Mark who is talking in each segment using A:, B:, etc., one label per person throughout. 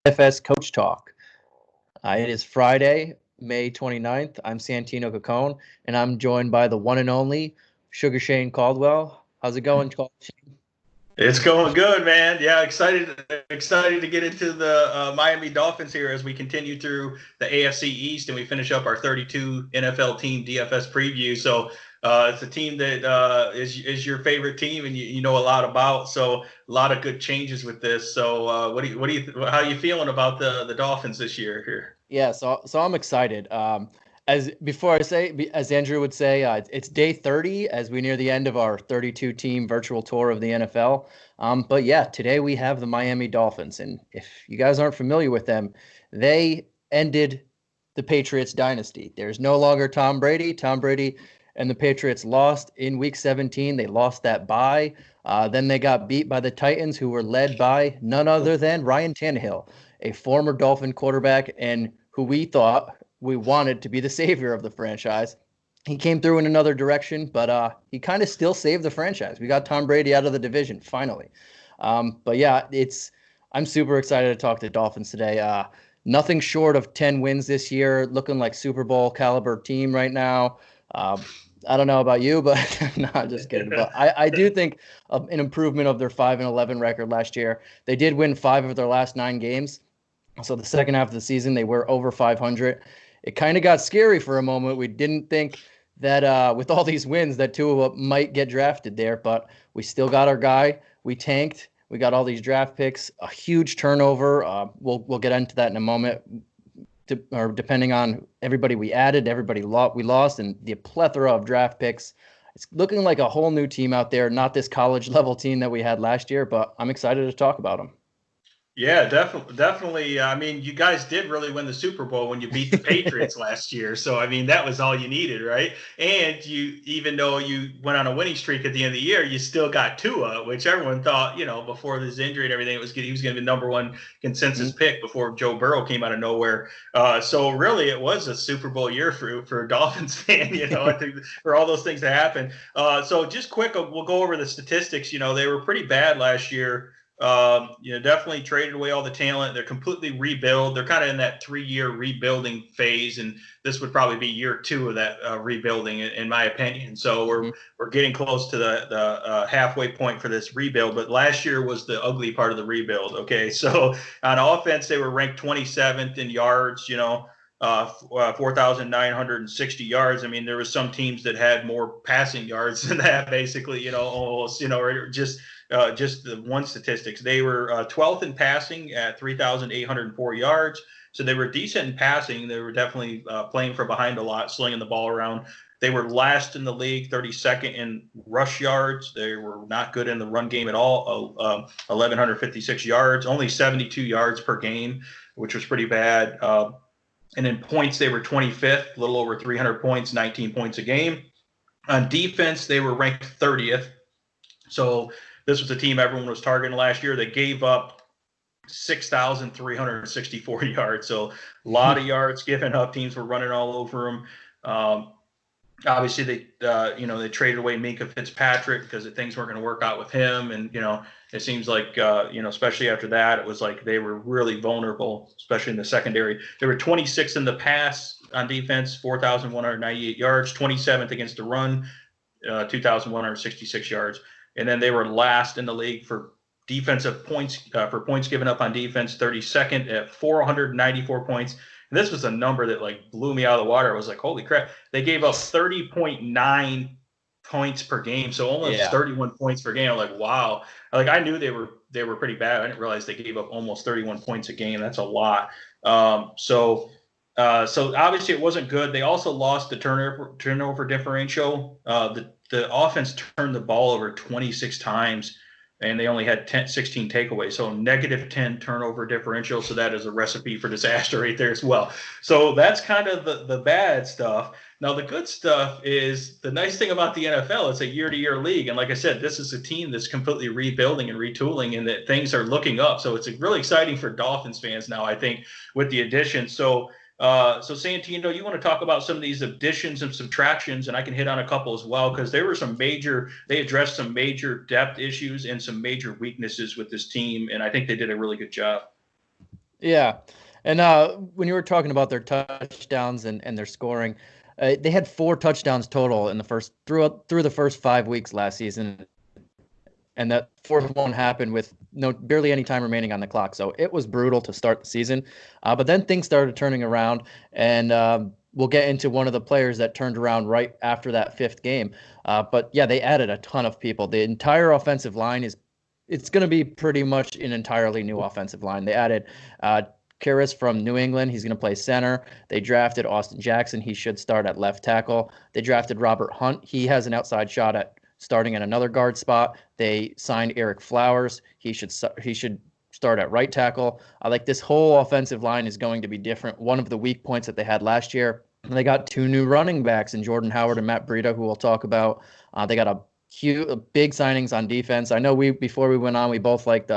A: DFS Coach Talk. It is Friday, May 29th. I'm Santino Caccone, and I'm joined by the one and only Sugar Shane Caldwell. How's it going, Shane?
B: It's going good, man. Yeah, excited to get into the Miami Dolphins here as we continue through the AFC East and we finish up our 32 NFL team DFS preview. So it's a team that is your favorite team and you know a lot about. So a lot of good changes with this. So how are you feeling about the Dolphins this year here?
A: Yeah, so I'm excited. As before I say, as Andrew would say, it's day 30 as we near the end of our 32 team virtual tour of the NFL. But yeah, today we have the Miami Dolphins, and if you guys aren't familiar with them, they ended the Patriots dynasty. There's no longer Tom Brady. Tom Brady and the Patriots lost in Week 17. They lost that bye. Then they got beat by the Titans, who were led by none other than Ryan Tannehill, a former Dolphin quarterback and who we wanted to be the savior of the franchise. He came through in another direction, but he kind of still saved the franchise. We got Tom Brady out of the division finally. But yeah, I'm super excited to talk to Dolphins today. Nothing short of 10 wins this year, looking like Super Bowl caliber team right now. I don't know about you, but not just kidding. But I do think an improvement of their 5-11 record last year. They did win 5 of their last 9 games. So the second half of the season, they were over 500. It kind of got scary for a moment. We didn't think that with all these wins that Tua might get drafted there, but we still got our guy. We tanked. We got all these draft picks, a huge turnover. We'll get into that in a moment. Or depending on everybody we added, everybody we lost, and the plethora of draft picks. It's looking like a whole new team out there, not this college level team that we had last year, but I'm excited to talk about them.
B: Yeah, definitely. I mean, you guys did really win the Super Bowl when you beat the Patriots last year. So, I mean, that was all you needed, right? And even though you went on a winning streak at the end of the year, you still got Tua, which everyone thought, before this injury and everything, he was going to be the number one consensus pick before Joe Burrow came out of nowhere. So, really, it was a Super Bowl year for a Dolphins fan. I think for all those things to happen. So, just quick, we'll go over the statistics. They were pretty bad last year. Definitely traded away all the talent. They're completely rebuild. They're kind of in that 3-year rebuilding phase, and this would probably be year 2 of that rebuilding, in my opinion. So we're getting close to the halfway point for this rebuild. But last year was the ugly part of the rebuild. Okay, so on offense they were ranked 27th in yards. 4,960 yards. I mean, there was some teams that had more passing yards than that, basically. Almost. Or just the one statistics. They were 12th in passing at 3,804 yards. So they were decent in passing. They were definitely playing from behind a lot, slinging the ball around. They were last in the league, 32nd in rush yards. They were not good in the run game at all, 1,156 yards, only 72 yards per game, which was pretty bad. And in points, they were 25th, a little over 300 points, 19 points a game. On defense, they were ranked 30th. So this was a team everyone was targeting last year. They gave up 6,364 yards. So a lot of yards given up. Teams were running all over them. Obviously, they traded away Minkah Fitzpatrick because things weren't going to work out with him. And, it seems like, especially after that, it was like they were really vulnerable, especially in the secondary. They were 26th in the pass on defense, 4,198 yards, 27th against the run, 2,166 yards. And then they were last in the league for defensive points, for points given up on defense, 32nd at 494 points. And this was a number that blew me out of the water. I was like, holy crap. They gave up 30.9 points per game. So almost 31 points per game. I'm like, wow. I knew they were pretty bad. I didn't realize they gave up almost 31 points a game. That's a lot. So obviously it wasn't good. They also lost the turnover differential. The offense turned the ball over 26 times, and they only had 16 takeaways. So -10 turnover differential. So that is a recipe for disaster right there as well. So that's kind of the bad stuff. Now, the good stuff is the nice thing about the NFL, it's a year-to-year league. And like I said, this is a team that's completely rebuilding and retooling and that things are looking up. So it's really exciting for Dolphins fans now, I think, with the addition. So Santino, you want to talk about some of these additions and subtractions, and I can hit on a couple as well, because they addressed some major depth issues and some major weaknesses with this team, and I think they did a really good job.
A: Yeah. And when you were talking about their touchdowns and their scoring, they had 4 touchdowns total in the first through the first 5 weeks last season, and that fourth one happened with no barely any time remaining on the clock. So it was brutal to start the season. But then things started turning around, and we'll get into one of the players that turned around right after that fifth game. But yeah, they added a ton of people. The entire offensive line is it's going to be pretty much an entirely new offensive line. They added Karras from New England. He's going to play center. They drafted Austin Jackson. He should start at left tackle. They drafted Robert Hunt. He has an outside shot at starting at another guard spot. They signed Eric Flowers. He should start at right tackle. I like this whole offensive line is going to be different. One of the weak points that they had last year, they got 2 new running backs in Jordan Howard and Matt Breida, who we'll talk about. They got a big signings on defense. I know before we went on, we both liked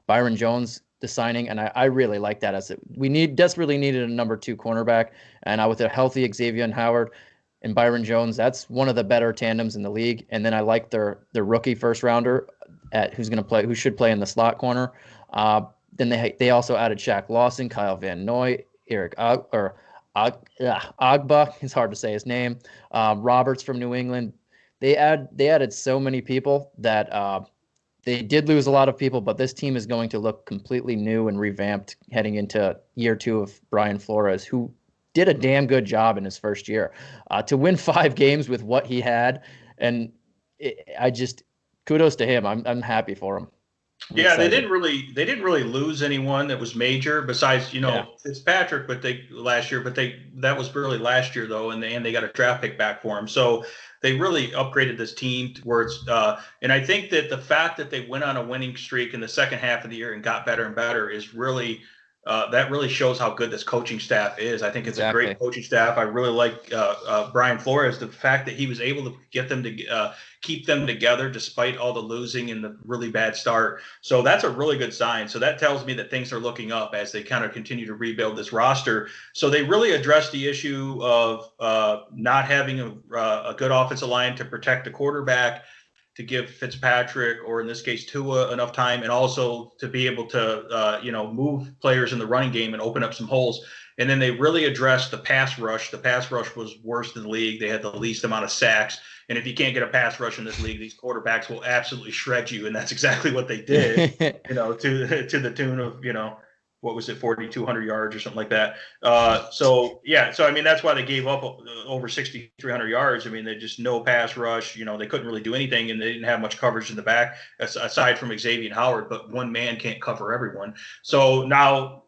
A: Byron Jones, the signing, and I really like that. We desperately needed a number 2 cornerback, and with a healthy Xavier Howard and Byron Jones, that's one of the better tandems in the league. And then I like their rookie first rounder who should play in the slot corner. Then they also added Shaq Lawson, Kyle Van Noy, Eric Agba. It's hard to say his name. Roberts from New England. They added so many people that they did lose a lot of people, but this team is going to look completely new and revamped heading into year 2 of Brian Flores, who did a damn good job in his first year. To win 5 games with what he had, and kudos to him. I'm happy for him.
B: Yeah, they didn't really lose anyone that was major besides Fitzpatrick, but that was really last year though, and they got a draft pick back for him. So they really upgraded this team to where it's and I think that the fact that they went on a winning streak in the second half of the year and got better and better is really that really shows how good this coaching staff is. I think it's a great coaching staff. I really like Brian Flores. The fact that he was able to get them to keep them together despite all the losing and the really bad start. So that's a really good sign. So that tells me that things are looking up as they kind of continue to rebuild this roster. So they really addressed the issue of not having a good offensive line to protect the quarterback, to give Fitzpatrick, or in this case Tua, enough time, and also to be able to move players in the running game and open up some holes. And then they really addressed the pass rush. The pass rush was worst in the league. They had the least amount of sacks. And if you can't get a pass rush in this league, these quarterbacks will absolutely shred you. And that's exactly what they did, to the tune of, what was it, 4,200 yards or something like that. So I mean, that's why they gave up over 6,300 yards. I mean, they just no pass rush. They couldn't really do anything, and they didn't have much coverage in the back aside from Xavier Howard. But one man can't cover everyone. So now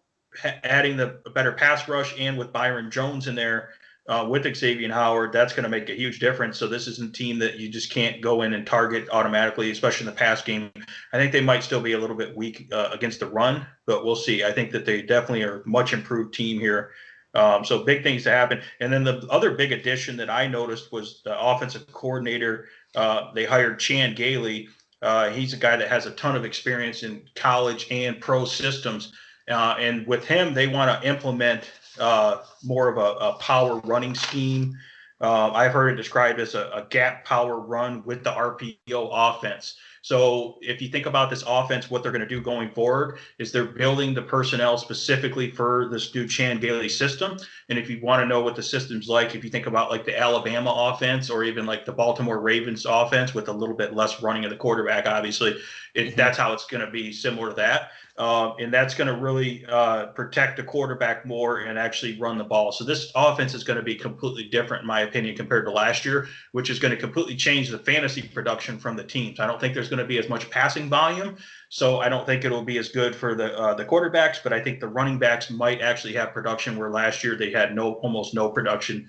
B: adding the better pass rush and with Byron Jones in there with Xavier Howard, that's going to make a huge difference. So this isn't a team that you just can't go in and target automatically, especially in the pass game. I think they might still be a little bit weak against the run, but we'll see. I think that they definitely are a much improved team here. So big things to happen. And then the other big addition that I noticed was the offensive coordinator. They hired Chan Gailey. He's a guy that has a ton of experience in college and pro systems. And with him, they want to implement more of a power running scheme. I've heard it described as a gap power run with the RPO offense. So if you think about this offense, what they're going to do going forward is they're building the personnel specifically for this new Chan Gailey system. And if you want to know what the system's like, if you think about like the Alabama offense or even like the Baltimore Ravens offense with a little bit less running of the quarterback, obviously, that's how it's going to be similar to that. And that's going to really protect the quarterback more and actually run the ball. So this offense is going to be completely different, in my opinion, compared to last year, which is going to completely change the fantasy production from the teams. I don't think there's going to be as much passing volume, so I don't think it'll be as good for the quarterbacks. But I think the running backs might actually have production where last year they had almost no production.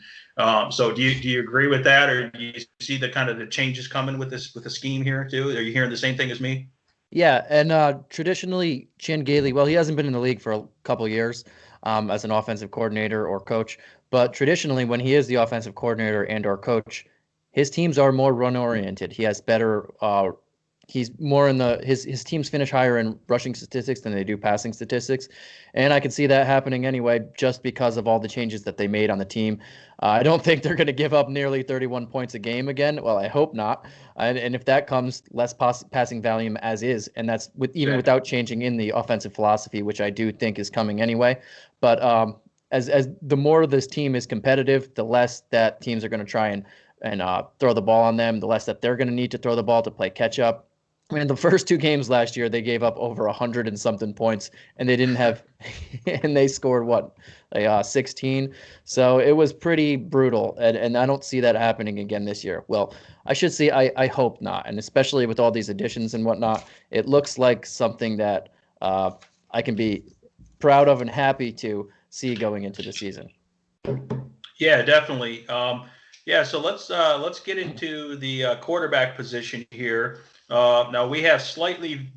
B: So do you agree with that, or do you see the kind of the changes coming with the scheme here too? Are you hearing the same thing as me?
A: Yeah, and traditionally, Chan Gailey, well, he hasn't been in the league for a couple of years as an offensive coordinator or coach, but traditionally, when he is the offensive coordinator and or coach, his teams are more run-oriented. He has better he's more in his teams finish higher in rushing statistics than they do passing statistics, and I can see that happening anyway, just because of all the changes that they made on the team. I don't think they're going to give up nearly 31 points a game again. Well, I hope not. And if that comes, less passing volume as is, and that's even without changing in the offensive philosophy, which I do think is coming anyway. But as the more this team is competitive, the less that teams are going to try and throw the ball on them, the less that they're going to need to throw the ball to play catch up. I mean, the first two games last year, they gave up over 100 and something points, and they didn't have, and they scored what, 16. So it was pretty brutal, and I don't see that happening again this year. Well, I should say I hope not, and especially with all these additions and whatnot, it looks like something that I can be proud of and happy to see going into the season.
B: Yeah, definitely. So let's get into the quarterback position here. Now we have slightly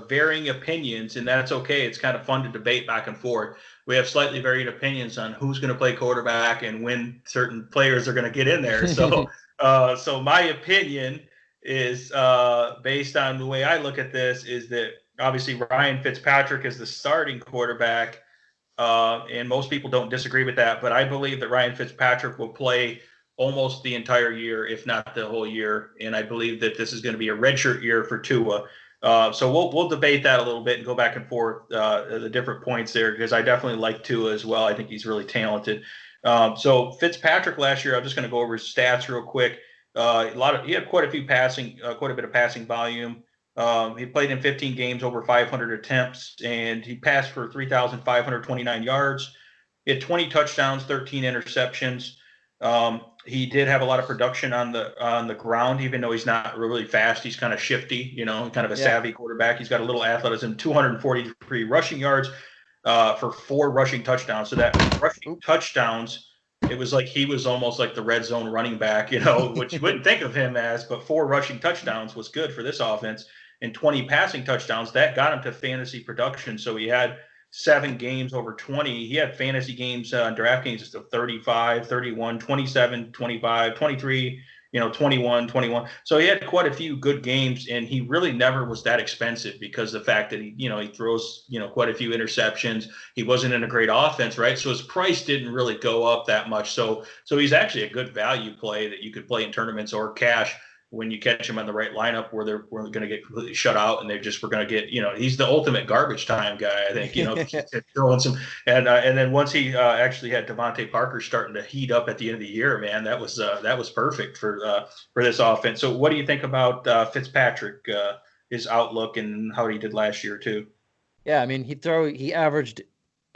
B: varying opinions, and that's okay. It's kind of fun to debate back and forth. We have slightly varying opinions on who's going to play quarterback and when certain players are going to get in there. So, so my opinion is based on the way I look at this is that obviously Ryan Fitzpatrick is the starting quarterback, and most people don't disagree with that. But I believe that Ryan Fitzpatrick will play almost the entire year, if not the whole year. And I believe that this is going to be a redshirt year for Tua. So we'll debate that a little bit and go back and forth the different points there, because I definitely like Tua as well. I think he's really talented. So Fitzpatrick last year, I'm just going to go over his stats real quick. He had quite a bit of passing volume. He played in 15 games, over 500 attempts, and he passed for 3,529 yards. He had 20 touchdowns, 13 interceptions. He did have a lot of production on the ground, even though he's not really fast. He's kind of shifty, kind of a savvy quarterback. He's got a little athleticism, 243 rushing yards for 4 rushing touchdowns. So that rushing touchdowns, it was like he was almost like the red zone running back, which you wouldn't think of him as, but 4 rushing touchdowns was good for this offense. And 20 passing touchdowns, that got him to fantasy production. So he had 7 games over 20. He had fantasy games on DraftKings of 35, 31, 27, 25, 23, 21, 21. So he had quite a few good games, and he really never was that expensive because of the fact that he throws, quite a few interceptions. He wasn't in a great offense, right? So his price didn't really go up that much. So he's actually a good value play that you could play in tournaments or cash when you catch him on the right lineup where they're going to get completely shut out and we're going to get, he's the ultimate garbage time guy, I think, throwing some, and then once he actually had Devontae Parker starting to heat up at the end of the year, man, that was perfect for this offense. So what do you think about Fitzpatrick, his outlook and how he did last year too?
A: Yeah, I mean, he averaged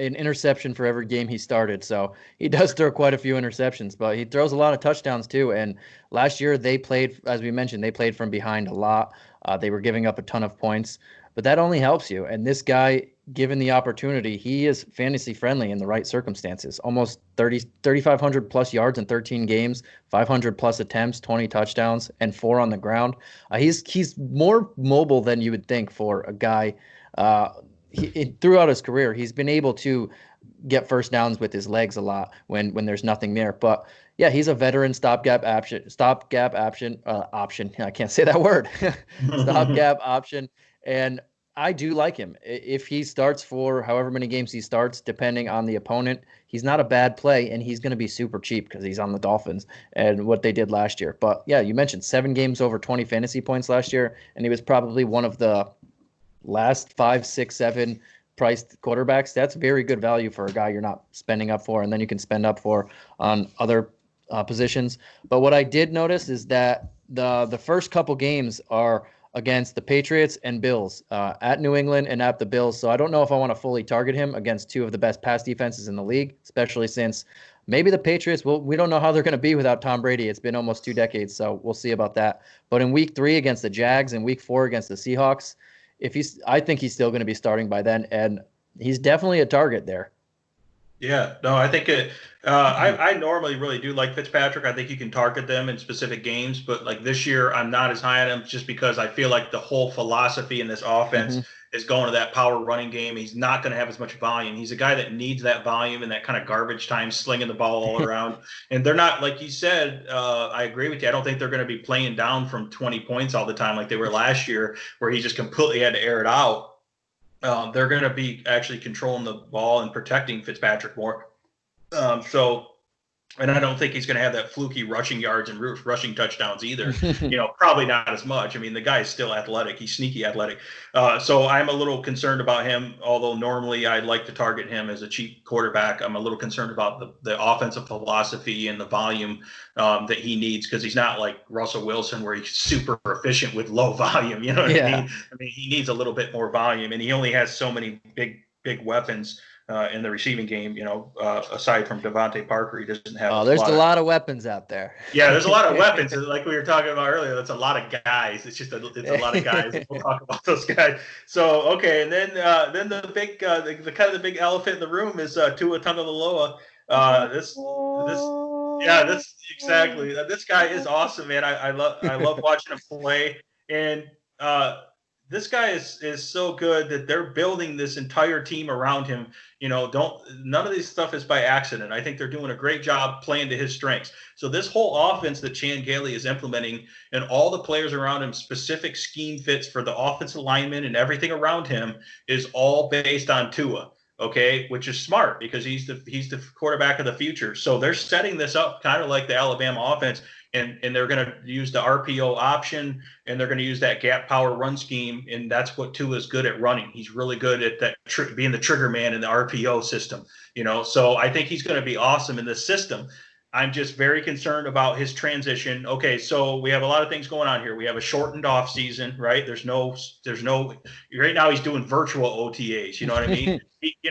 A: an interception for every game he started. So he does throw quite a few interceptions, but he throws a lot of touchdowns too. And last year they played, as we mentioned, they played from behind a lot. They were giving up a ton of points, but that only helps you. And this guy, given the opportunity, he is fantasy friendly in the right circumstances. Almost 3,500 plus yards in 13 games, 500 plus attempts, 20 touchdowns, and 4 on the ground. He's more mobile than you would think for a guy. Throughout his career, he's been able to get first downs with his legs a lot when there's nothing there. But yeah, he's a veteran stopgap option. I can't say that word. Stopgap option. And I do like him. If he starts for however many games he starts, depending on the opponent, he's not a bad play, and he's going to be super cheap because he's on the Dolphins and what they did last year. But yeah, you mentioned 7 games over 20 fantasy points last year, and he was probably one of the last 5, 6, 7 priced quarterbacks. That's very good value for a guy you're not spending up for, and then you can spend up for on other positions. But what I did notice is that the first couple games are against the Patriots and Bills, at New England and at the Bills. So I don't know if I want to fully target him against 2 of the best pass defenses in the league, especially since maybe the Patriots, we don't know how they're going to be without Tom Brady. It's been almost 2 decades, so we'll see about that. But in week 3 against the Jags and week 4 against the Seahawks, I think he's still going to be starting by then, and he's definitely a target there.
B: Yeah, no, I think I normally really do like Fitzpatrick. I think you can target them in specific games, but like this year, I'm not as high on him just because I feel like the whole philosophy in this offense is going to that power running game. He's not going to have as much volume. He's a guy that needs that volume and that kind of garbage time slinging the ball all around. And they're not, like you said, I agree with you. I don't think they're going to be playing down from 20 points all the time like they were last year, where he just completely had to air it out. They're going to be actually controlling the ball and protecting Fitzpatrick more. And I don't think he's going to have that fluky rushing yards and rushing touchdowns either. Probably not as much. I mean, the guy is still athletic. He's sneaky athletic. So I'm a little concerned about him, although normally I'd like to target him as a cheap quarterback. I'm a little concerned about the offensive philosophy and the volume that he needs, because he's not like Russell Wilson where he's super efficient with low volume. You know what I mean? I mean, he needs a little bit more volume, and he only has so many big weapons in the receiving game, aside from Devontae Parker. He doesn't have.
A: Oh, there's a lot of weapons out there.
B: Yeah, there's a lot of weapons. Like we were talking about earlier, that's a lot of guys. It's a lot of guys. We'll talk about those guys. So, okay. And then the big, the kind of the big elephant in the room is Tua Tagovailoa. Exactly. This guy is awesome, man. I love watching him play. And, this guy is so good that they're building this entire team around him. None of this stuff is by accident. I think they're doing a great job playing to his strengths. So this whole offense that Chan Gailey is implementing, and all the players around him, specific scheme fits for the offensive lineman and everything around him, is all based on Tua. Okay, which is smart, because he's the quarterback of the future. So they're setting this up kind of like the Alabama offense. And they're going to use the RPO option, and they're going to use that gap power run scheme, and that's what Tua is good at running. He's really good at that being the trigger man in the RPO system. So I think he's going to be awesome in this system. I'm just very concerned about his transition. Okay, so we have a lot of things going on here. We have a shortened off season, right? There's no right now he's doing virtual OTAs. You know what I mean?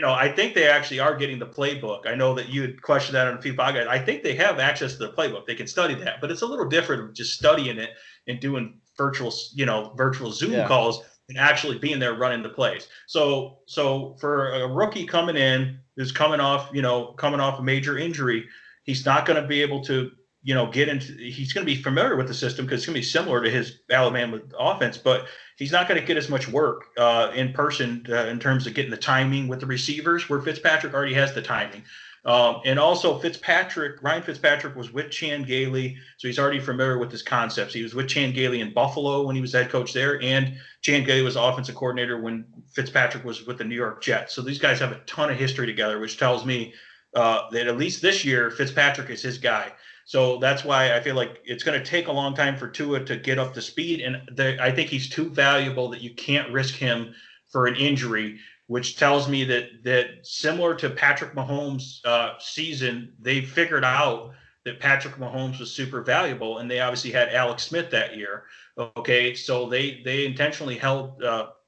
B: I think they actually are getting the playbook. I know that you had questioned that on a few podcasts. I think they have access to the playbook. They can study that, but it's a little different from just studying it and doing virtual Zoom calls and actually being there running the plays. So for a rookie coming in who's coming off a major injury, he's not going to be able to, he's going to be familiar with the system because it's going to be similar to his Alabama offense, but he's not going to get as much work in person in terms of getting the timing with the receivers, where Fitzpatrick already has the timing. And also Ryan Fitzpatrick was with Chan Gailey, so he's already familiar with his concepts. He was with Chan Gailey in Buffalo when he was head coach there, and Chan Gailey was offensive coordinator when Fitzpatrick was with the New York Jets. So these guys have a ton of history together, which tells me that at least this year, Fitzpatrick is his guy. So that's why I feel like it's going to take a long time for Tua to get up to speed. And I think he's too valuable that you can't risk him for an injury, which tells me that similar to Patrick Mahomes' season, they figured out that Patrick Mahomes was super valuable, and they obviously had Alex Smith that year. Okay, so they intentionally held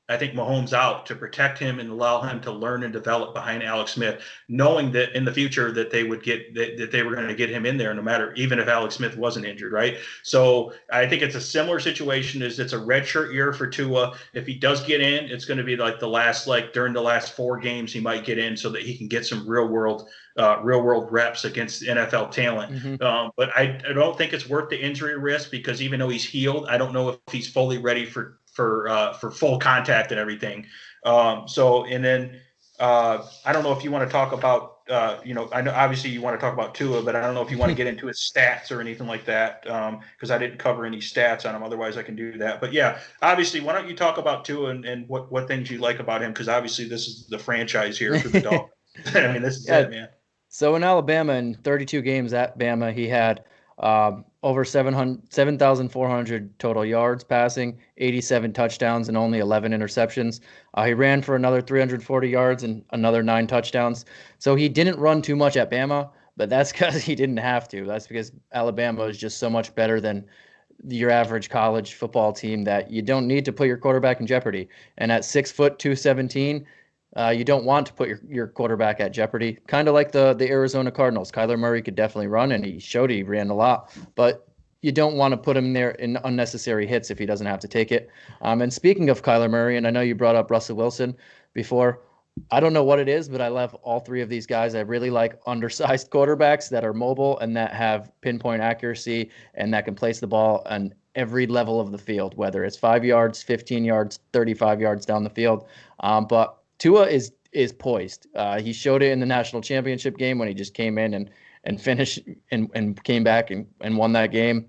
B: I think Mahomes out to protect him and allow him to learn and develop behind Alex Smith, knowing that in the future that they would that they were going to get him in there no matter, even if Alex Smith wasn't injured, right? So I think it's a similar situation. It's a redshirt year for Tua. If he does get in, it's going to be like during the last 4 games he might get in so that he can get some real world reps against NFL talent.
A: Mm-hmm.
B: But I don't think it's worth the injury risk, because even though he's healed, I don't know if he's fully ready for full contact and everything. And then I don't know if you want to talk about, I know obviously you want to talk about Tua, but I don't know if you want to get into his stats or anything like that, because I didn't cover any stats on him. Otherwise I can do that. But yeah, obviously, why don't you talk about Tua and what things you like about him? Because obviously this is the franchise here for the Dolphins. I mean, this is it, man.
A: So in Alabama, in 32 games at Bama, he had over 7,400 total yards passing, 87 touchdowns, and only 11 interceptions. He ran for another 340 yards and another 9 touchdowns. So he didn't run too much at Bama, but that's because he didn't have to. That's because Alabama is just so much better than your average college football team that you don't need to put your quarterback in jeopardy. And at 6 foot 217, you don't want to put your quarterback at jeopardy. Kind of like the Arizona Cardinals. Kyler Murray could definitely run, and he showed he ran a lot. But you don't want to put him there in unnecessary hits if he doesn't have to take it. And speaking of Kyler Murray, and I know you brought up Russell Wilson before, I don't know what it is, but I love all 3 of these guys. I really like undersized quarterbacks that are mobile and that have pinpoint accuracy and that can place the ball every level of the field, whether it's 5 yards, 15 yards, 35 yards down the field. But Tua is poised. He showed it in the national championship game when he just came in and finished and came back and won that game.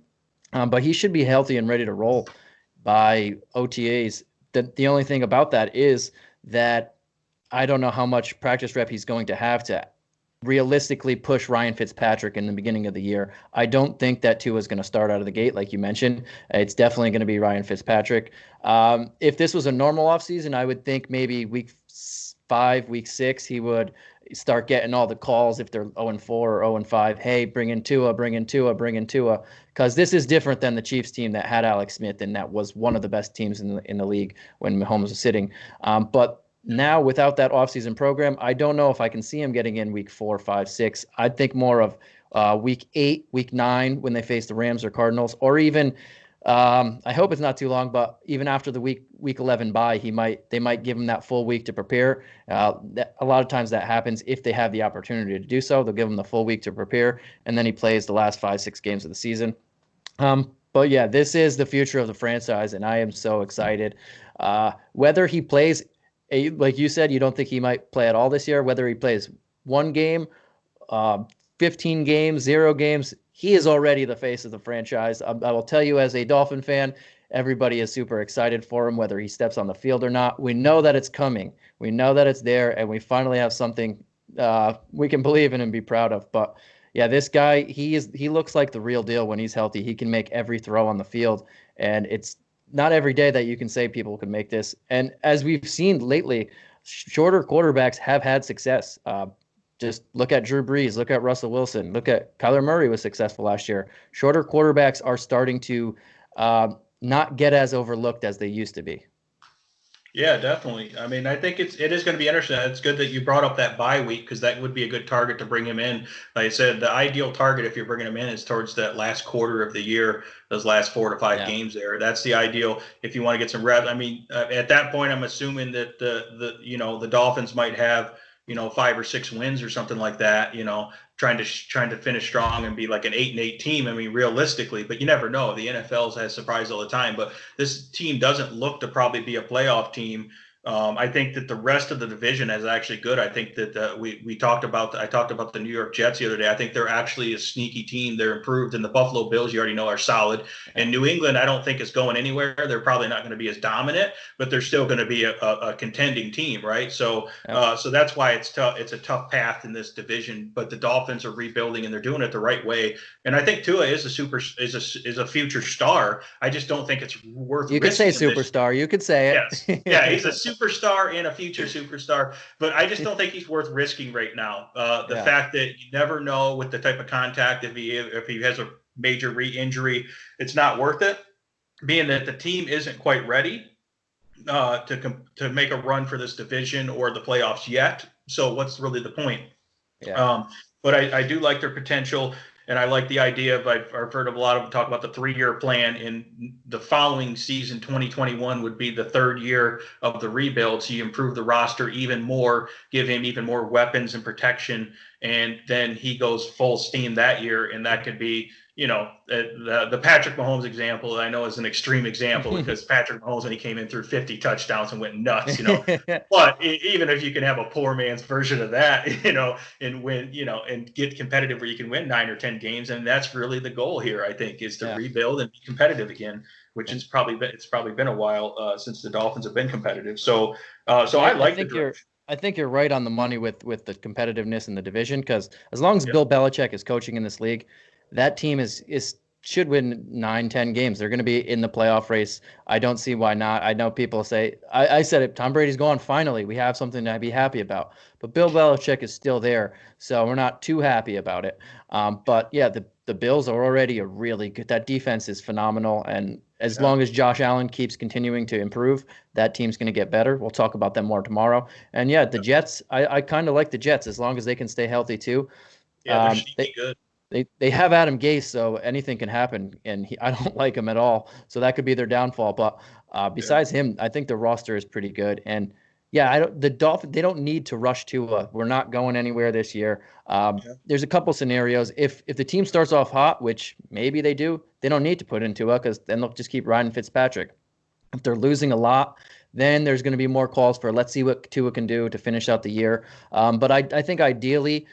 A: But he should be healthy and ready to roll by OTAs. The only thing about that is that I don't know how much practice rep he's going to have to realistically push Ryan Fitzpatrick in the beginning of the year. I don't think that Tua is going to start out of the gate, like you mentioned. It's definitely going to be Ryan Fitzpatrick. If this was a normal offseason, I would think maybe week 5, week 6, he would start getting all the calls if they're 0-4 or 0-5. Hey, bring in Tua, bring in Tua, bring in Tua. Because this is different than the Chiefs team that had Alex Smith, and that was one of the best teams in the league when Mahomes was sitting. But now, without that offseason program, I don't know if I can see him getting in week 4, 5, 6. I'd think more of week 8, week 9 when they face the Rams or Cardinals, or even I hope it's not too long, but even after the week 11 bye, they might give him that full week to prepare. A lot of times that happens if they have the opportunity to do so. They'll give him the full week to prepare, and then he plays the last 5, 6 games of the season. But yeah, this is the future of the franchise, and I am so excited. Whether he plays, like you said, you don't think he might play at all this year. Whether he plays 1 game, 15 games, 0 games, he is already the face of the franchise. I will tell you, as a Dolphin fan, everybody is super excited for him, whether he steps on the field or not. We know that it's coming. We know that it's there, and we finally have something we can believe in and be proud of. But yeah, this guy, he looks like the real deal when he's healthy. He can make every throw on the field, and it's not every day that you can say people can make this. And as we've seen lately, shorter quarterbacks have had success. Just look at Drew Brees, look at Russell Wilson, look at Kyler Murray was successful last year. Shorter quarterbacks are starting to not get as overlooked as they used to be.
B: Yeah, definitely. I mean, I think it is going to be interesting. It's good that you brought up that bye week because that would be a good target to bring him in. Like I said, the ideal target if you're bringing him in is towards that last quarter of the year, those last 4 to 5 games there. That's the ideal if you want to get some reps. I mean, at that point, I'm assuming that the Dolphins might have 5 or 6 wins or something like that. Trying to finish strong and be like an 8-8 team. I mean, realistically, but you never know. The NFL has surprised all the time, but this team doesn't look to probably be a playoff team. I think that the rest of the division is actually good. I think that I talked about the New York Jets the other day. I think they're actually a sneaky team. They're improved, and the Buffalo Bills, you already know, are solid. And New England, I don't think is going anywhere. They're probably not going to be as dominant, but they're still going to be a contending team, right? So so that's why it's tough. It's a tough path in this division. But the Dolphins are rebuilding, and they're doing it the right way. And I think Tua is a future star. I just don't think it's worth.
A: You could say superstar. You could say it.
B: Yes. Yeah, he's a superstar and a future superstar, but I just don't think he's worth risking right now. The fact that you never know with the type of contact, if he has a major re-injury, it's not worth it. Being that the team isn't quite ready to make a run for this division or the playoffs yet. So what's really the point? Yeah. But I do like their potential. And I like the idea of, I've heard of a lot of them talk about the 3-year plan, and the following season, 2021, would be the 3rd year of the rebuild. So you improve the roster even more, give him even more weapons and protection, and then he goes full steam that year. And that could be, the Patrick Mahomes example, I know is an extreme example because Patrick Mahomes, when he came in, threw 50 touchdowns and went nuts, But even if you can have a poor man's version of that, and win, and get competitive where you can win 9 or 10 games, and that's really the goal here, I think, is to rebuild and be competitive again, which is probably been a while since the Dolphins have been competitive. So I like
A: I think you're right on the money with the competitiveness in the division, because as long as Bill Belichick is coaching in this league, that team should win 9, 10 games. They're going to be in the playoff race. I don't see why not. I know people say, I said it, Tom Brady's gone. Finally, we have something to be happy about. But Bill Belichick is still there, so we're not too happy about it. But yeah, the Bills are already a really good. That defense is phenomenal, and as long as Josh Allen keeps continuing to improve, that team's going to get better. We'll talk about them more tomorrow. And yeah, the Jets, I kind of like the Jets as long as they can stay healthy too.
B: Yeah, they're good.
A: They have Adam Gase, so anything can happen, and I don't like him at all. So that could be their downfall. But besides him, I think the roster is pretty good. And Yeah, the Dolphins, they don't need to rush Tua. We're not going anywhere this year.
B: Yeah.
A: There's a couple scenarios. If the team starts off hot, which maybe they do, they don't need to put in Tua because then they'll just keep riding Fitzpatrick. If they're losing a lot, then there's going to be more calls for let's see what Tua can do to finish out the year. But I think ideally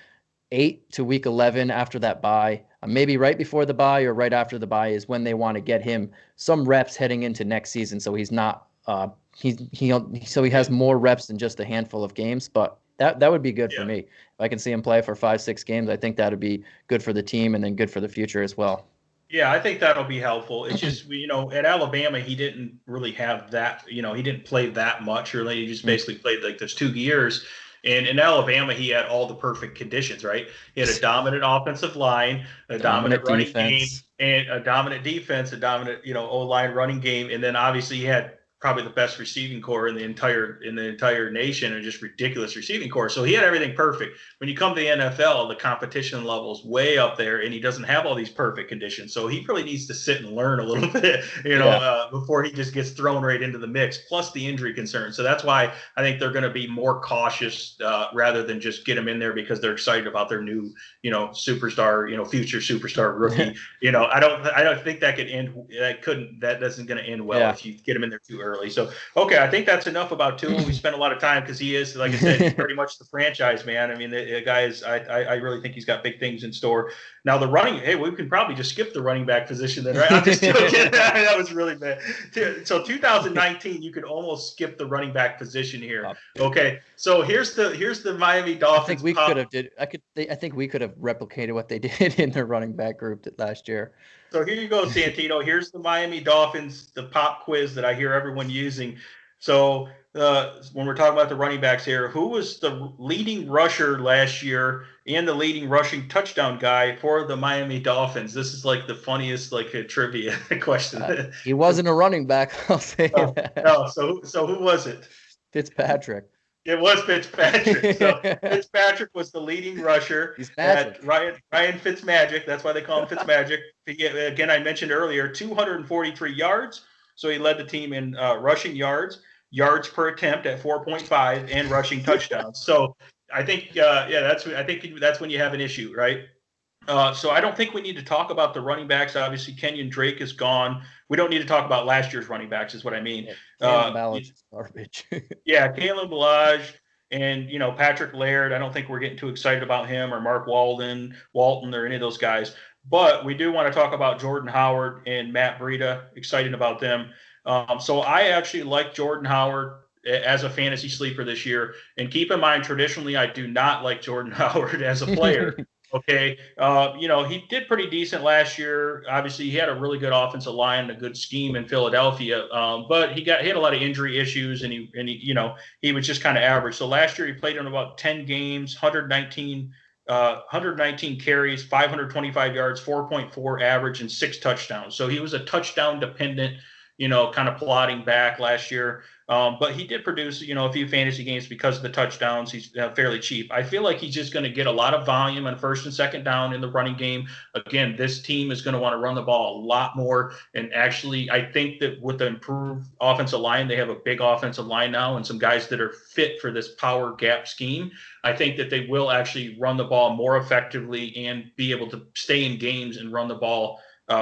A: 8 to week 11 after that bye, maybe right before the bye or right after the bye is when they want to get him some reps heading into next season, so he's not so he has more reps than just a handful of games. But that would be good for
B: Yeah.
A: me. If I can see him play for 5, 6 games, I think that would be good for the team and then good for the future as well.
B: Yeah, I think that'll be helpful. It's just, at Alabama, he didn't really have that, he didn't play that much, really. He just basically played like those 2 years. And in Alabama, he had all the perfect conditions, right? He had a dominant offensive line, a dominant running game, and a dominant defense, a dominant, O-line running game. And then obviously he had probably the best receiving core in the entire nation, and just ridiculous receiving core. So he had everything perfect. When you come to the NFL, the competition level is way up there, and he doesn't have all these perfect conditions. So he really needs to sit and learn a little bit, before he just gets thrown right into the mix. Plus the injury concern. So that's why I think they're going to be more cautious rather than just get him in there because they're excited about their new, superstar, future superstar rookie. I don't think that could end. That isn't going to end well if you get him in there too early. So, okay, I think that's enough about Tua. We spent a lot of time because he is, like I said, he's pretty much the franchise, man. I mean, the guy is, I really think he's got big things in store. Now, the running, hey, we can probably just skip the running back position then, right? I'm just joking. That was really bad. So 2019, you could almost skip the running back position here. Okay, so here's the Miami Dolphins.
A: I think we could have replicated what they did in their running back group last year.
B: So here you go, Santino. Here's the Miami Dolphins, the pop quiz that I hear everyone using. So when we're talking about the running backs here, who was the leading rusher last year and the leading rushing touchdown guy for the Miami Dolphins? This is like the funniest trivia question.
A: He wasn't a running back, I'll say that.
B: No, so who was it?
A: Fitzpatrick.
B: It was Fitzpatrick. So Fitzpatrick was the leading rusher.
A: He's magic.
B: Ryan Fitzmagic. That's why they call him Fitzmagic. Again, I mentioned earlier, 243 yards. So he led the team in rushing yards per attempt at 4.5, and rushing touchdowns. So I think, that's when you have an issue, right? So I don't think we need to talk about the running backs. Obviously, Kenyon Drake is gone. We don't need to talk about last year's running backs, is what I mean.
A: Balance is garbage.
B: Yeah, Kalen Ballage and Patrick Laird. I don't think we're getting too excited about him, or Mark Walton, or any of those guys. But we do want to talk about Jordan Howard and Matt Breida. Excited about them. So I actually like Jordan Howard as a fantasy sleeper this year. And keep in mind, traditionally, I do not like Jordan Howard as a player. Okay. He did pretty decent last year. Obviously, he had a really good offensive line, a good scheme in Philadelphia. But he had a lot of injury issues, and he was just kind of average. So last year he played in about 10 games, 119 carries, 525 yards, 4.4 average, and 6 touchdowns. So he was a touchdown dependent, kind of plodding back last year. But he did produce, a few fantasy games because of the touchdowns. He's fairly cheap. I feel like he's just going to get a lot of volume on first and second down in the running game. Again, this team is going to want to run the ball a lot more. And actually, I think that with the improved offensive line, they have a big offensive line now and some guys that are fit for this power gap scheme. I think that they will actually run the ball more effectively and be able to stay in games and run the ball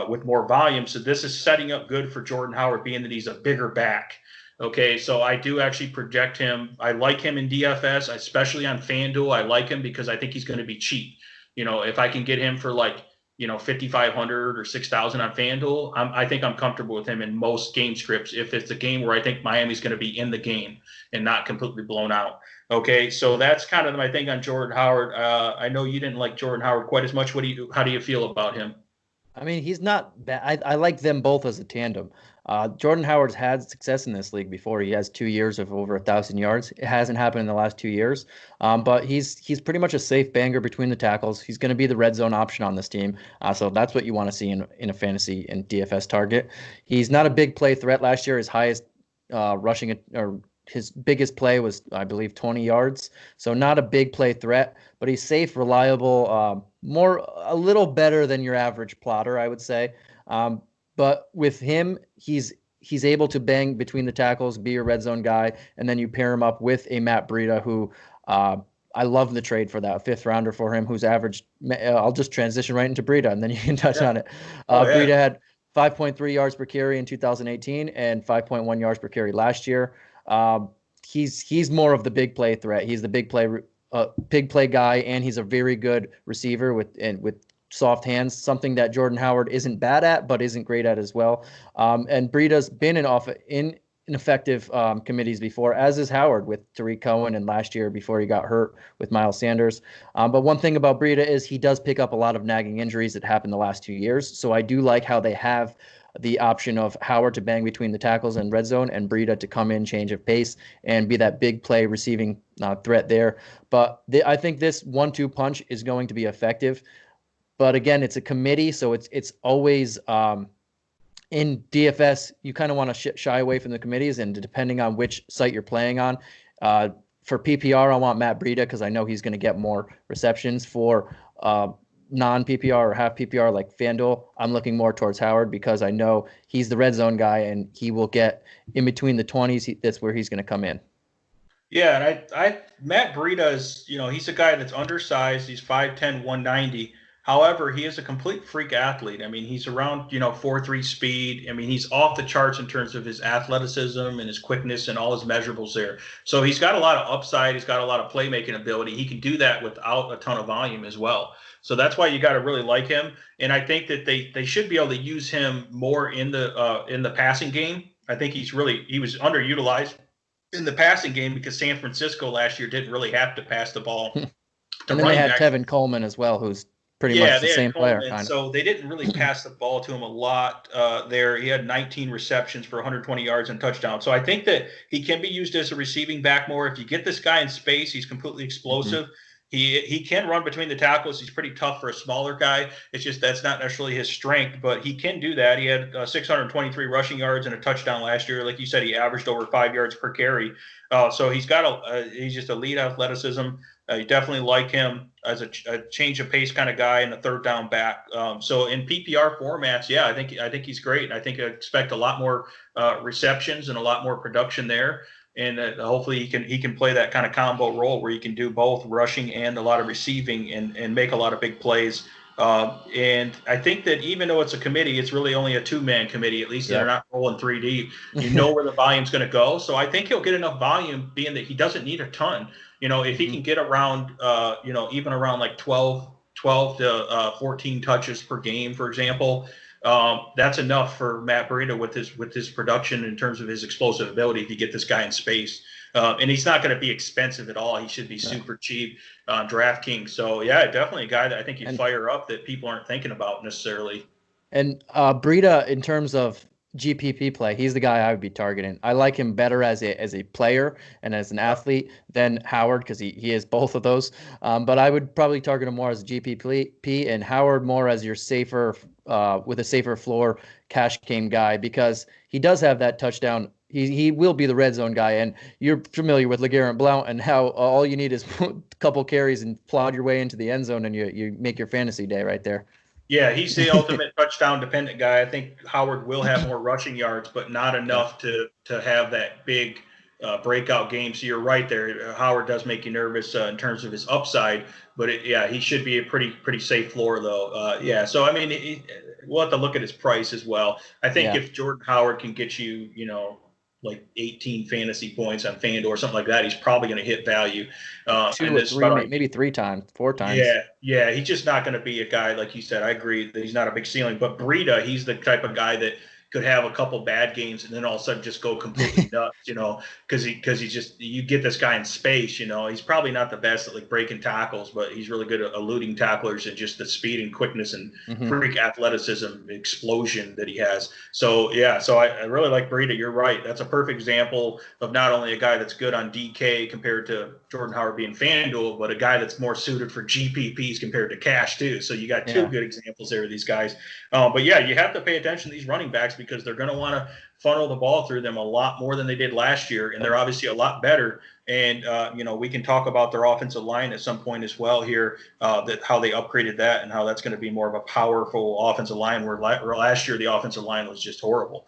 B: with more volume. So this is setting up good for Jordan Howard, being that he's a bigger back. Okay, so I do actually project him. I like him in DFS, especially on FanDuel. I like him because I think he's going to be cheap. If I can get him for 5,500 or 6,000 on FanDuel, I think I'm comfortable with him in most game scripts. If it's a game where I think Miami's going to be in the game and not completely blown out. Okay, so that's kind of my thing on Jordan Howard. I know you didn't like Jordan Howard quite as much. How do you feel about him?
A: I mean, he's not bad. I like them both as a tandem. Jordan Howard's had success in this league before. He has 2 years of over 1,000 yards. It hasn't happened in the last 2 years, but he's pretty much a safe banger between the tackles. He's going to be the red zone option on this team, so that's what you want to see in a fantasy and DFS target. He's not a big play threat last year. His highest rushing or his biggest play was, I believe, 20 yards. So not a big play threat, but he's safe, reliable, a little better than your average plotter, I would say. But with him, he's he's able to bang between the tackles, be a red zone guy, and then you pair him up with a Matt Breida who I love the trade for that 5th rounder for him, who's averaged. I'll just transition right into Breida, and then you can touch on it. Breida had 5.3 yards per carry in 2018 and 5.1 yards per carry last year. He's more of the big play threat. He's the big play guy, and he's a very good receiver with soft hands, something that Jordan Howard isn't bad at, but isn't great at as well. And Breida's been in ineffective committees before, as is Howard with Tariq Cohen, and last year before he got hurt with Miles Sanders. But one thing about Breida is he does pick up a lot of nagging injuries that happened the last 2 years. So I do like how they have the option of Howard to bang between the tackles and red zone, and Breida to come in, change of pace, and be that big play receiving threat there. But I think this 1-2 punch is going to be effective. But again, it's a committee, so it's always in DFS, you kind of want to shy away from the committees, and depending on which site you're playing on. For PPR, I want Matt Breida because I know he's going to get more receptions. For non-PPR or half PPR like FanDuel, I'm looking more towards Howard because I know he's the red zone guy and he will get in between the 20s. That's where he's going to come in.
B: Yeah, and Matt Breida is, he's a guy that's undersized. He's 5'10", 190. However, he is a complete freak athlete. I mean, he's around, 4.3 speed. I mean, he's off the charts in terms of his athleticism and his quickness and all his measurables there. So he's got a lot of upside. He's got a lot of playmaking ability. He can do that without a ton of volume as well. So that's why you got to really like him. And I think that they should be able to use him more in the passing game. I think he was underutilized in the passing game because San Francisco last year didn't really have to pass the ball.
A: And then they had Tevin Coleman as well, who's pretty much the same player.
B: So they didn't really pass the ball to him a lot there. He had 19 receptions for 120 yards and touchdown. So I think that he can be used as a receiving back more. If you get this guy in space, he's completely explosive. Mm-hmm. He can run between the tackles. He's pretty tough for a smaller guy. It's just that's not necessarily his strength, but he can do that. He had 623 rushing yards and a touchdown last year. Like you said, he averaged over 5 yards per carry. So he's just elite athleticism. You definitely like him as a change of pace kind of guy and a third down back. So in PPR formats, yeah, I think he's great. I think I expect a lot more receptions and a lot more production there. And hopefully he can play that kind of combo role where he can do both rushing and a lot of receiving and make a lot of big plays. And I think that even though it's a committee, it's really only a 2-man committee. At least they're not rolling 3 deep. You know where the volume's going to go. So I think he'll get enough volume, being that he doesn't need a ton. If he can get around, even around like 12 to 14 touches per game, for example, that's enough for Matt Breida with his production in terms of his explosive ability. If you get this guy in space, and he's not going to be expensive at all. He should be super cheap on DraftKings. So yeah, definitely a guy that I think you fire up that people aren't thinking about necessarily. And
A: Breida, in terms of GPP play, he's the guy I would be targeting. I like him better as a player and as an athlete than Howard because he is both of those. But I would probably target him more as a GPP and Howard more as your safer, with a safer floor cash game guy because he does have that touchdown. He will be the red zone guy, and you're familiar with LeGarrette Blount and how all you need is a couple carries and plod your way into the end zone, and you make your fantasy day right there.
B: Yeah, he's the ultimate touchdown dependent guy. I think Howard will have more rushing yards, but not enough to have that big breakout game. So you're right there. Howard does make you nervous in terms of his upside, but he should be a pretty safe floor though. So I mean, we'll have to look at his price as well. I think if Jordan Howard can get you, like 18 fantasy points on FanDuel or something like that, he's probably going to hit value.
A: 2 or 3, maybe 3 times, 4 times.
B: Yeah. He's just not going to be a guy, like you said. I agree that he's not a big ceiling. But Breida, he's the type of guy that could have a couple bad games and then all of a sudden just go completely nuts, because you get this guy in space, he's probably not the best at like breaking tackles, but he's really good at eluding tacklers and just the speed and quickness and freak athleticism explosion that he has. So I really like Breida. You're right. That's a perfect example of not only a guy that's good on DK compared to Jordan Howard being FanDuel, but a guy that's more suited for GPPs compared to cash too. So you got 2 good examples there of these guys. But yeah, you have to pay attention to these running backs because they're going to want to funnel the ball through them a lot more than they did last year. And they're obviously a lot better And, we can talk about their offensive line at some point as well here, that how they upgraded that and how that's going to be more of a powerful offensive line, where last year the offensive line was just horrible.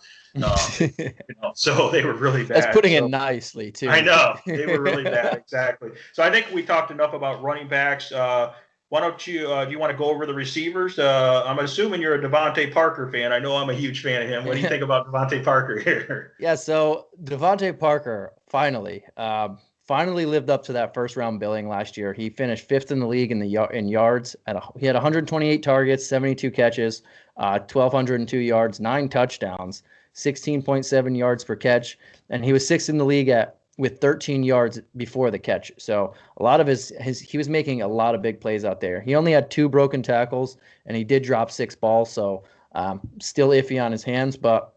B: So they were really bad.
A: That's putting it nicely, too.
B: I know. They were really bad. Exactly. So I think we talked enough about running backs. Why don't you, do you want to go over the receivers? I'm assuming you're a Devontae Parker fan. I know I'm a huge fan of him. What do you think about Devontae Parker here?
A: Yeah, so Devontae Parker finally lived up to that first round billing last year. He finished 5th in the league in yards. He had 128 targets, 72 catches, 1,202 yards, 9 touchdowns, 16.7 yards per catch, and he was 6th in the league with 13 yards before the catch. So a lot of he was making a lot of big plays out there. He only had 2 broken tackles, and he did drop 6 balls, so still iffy on his hands, but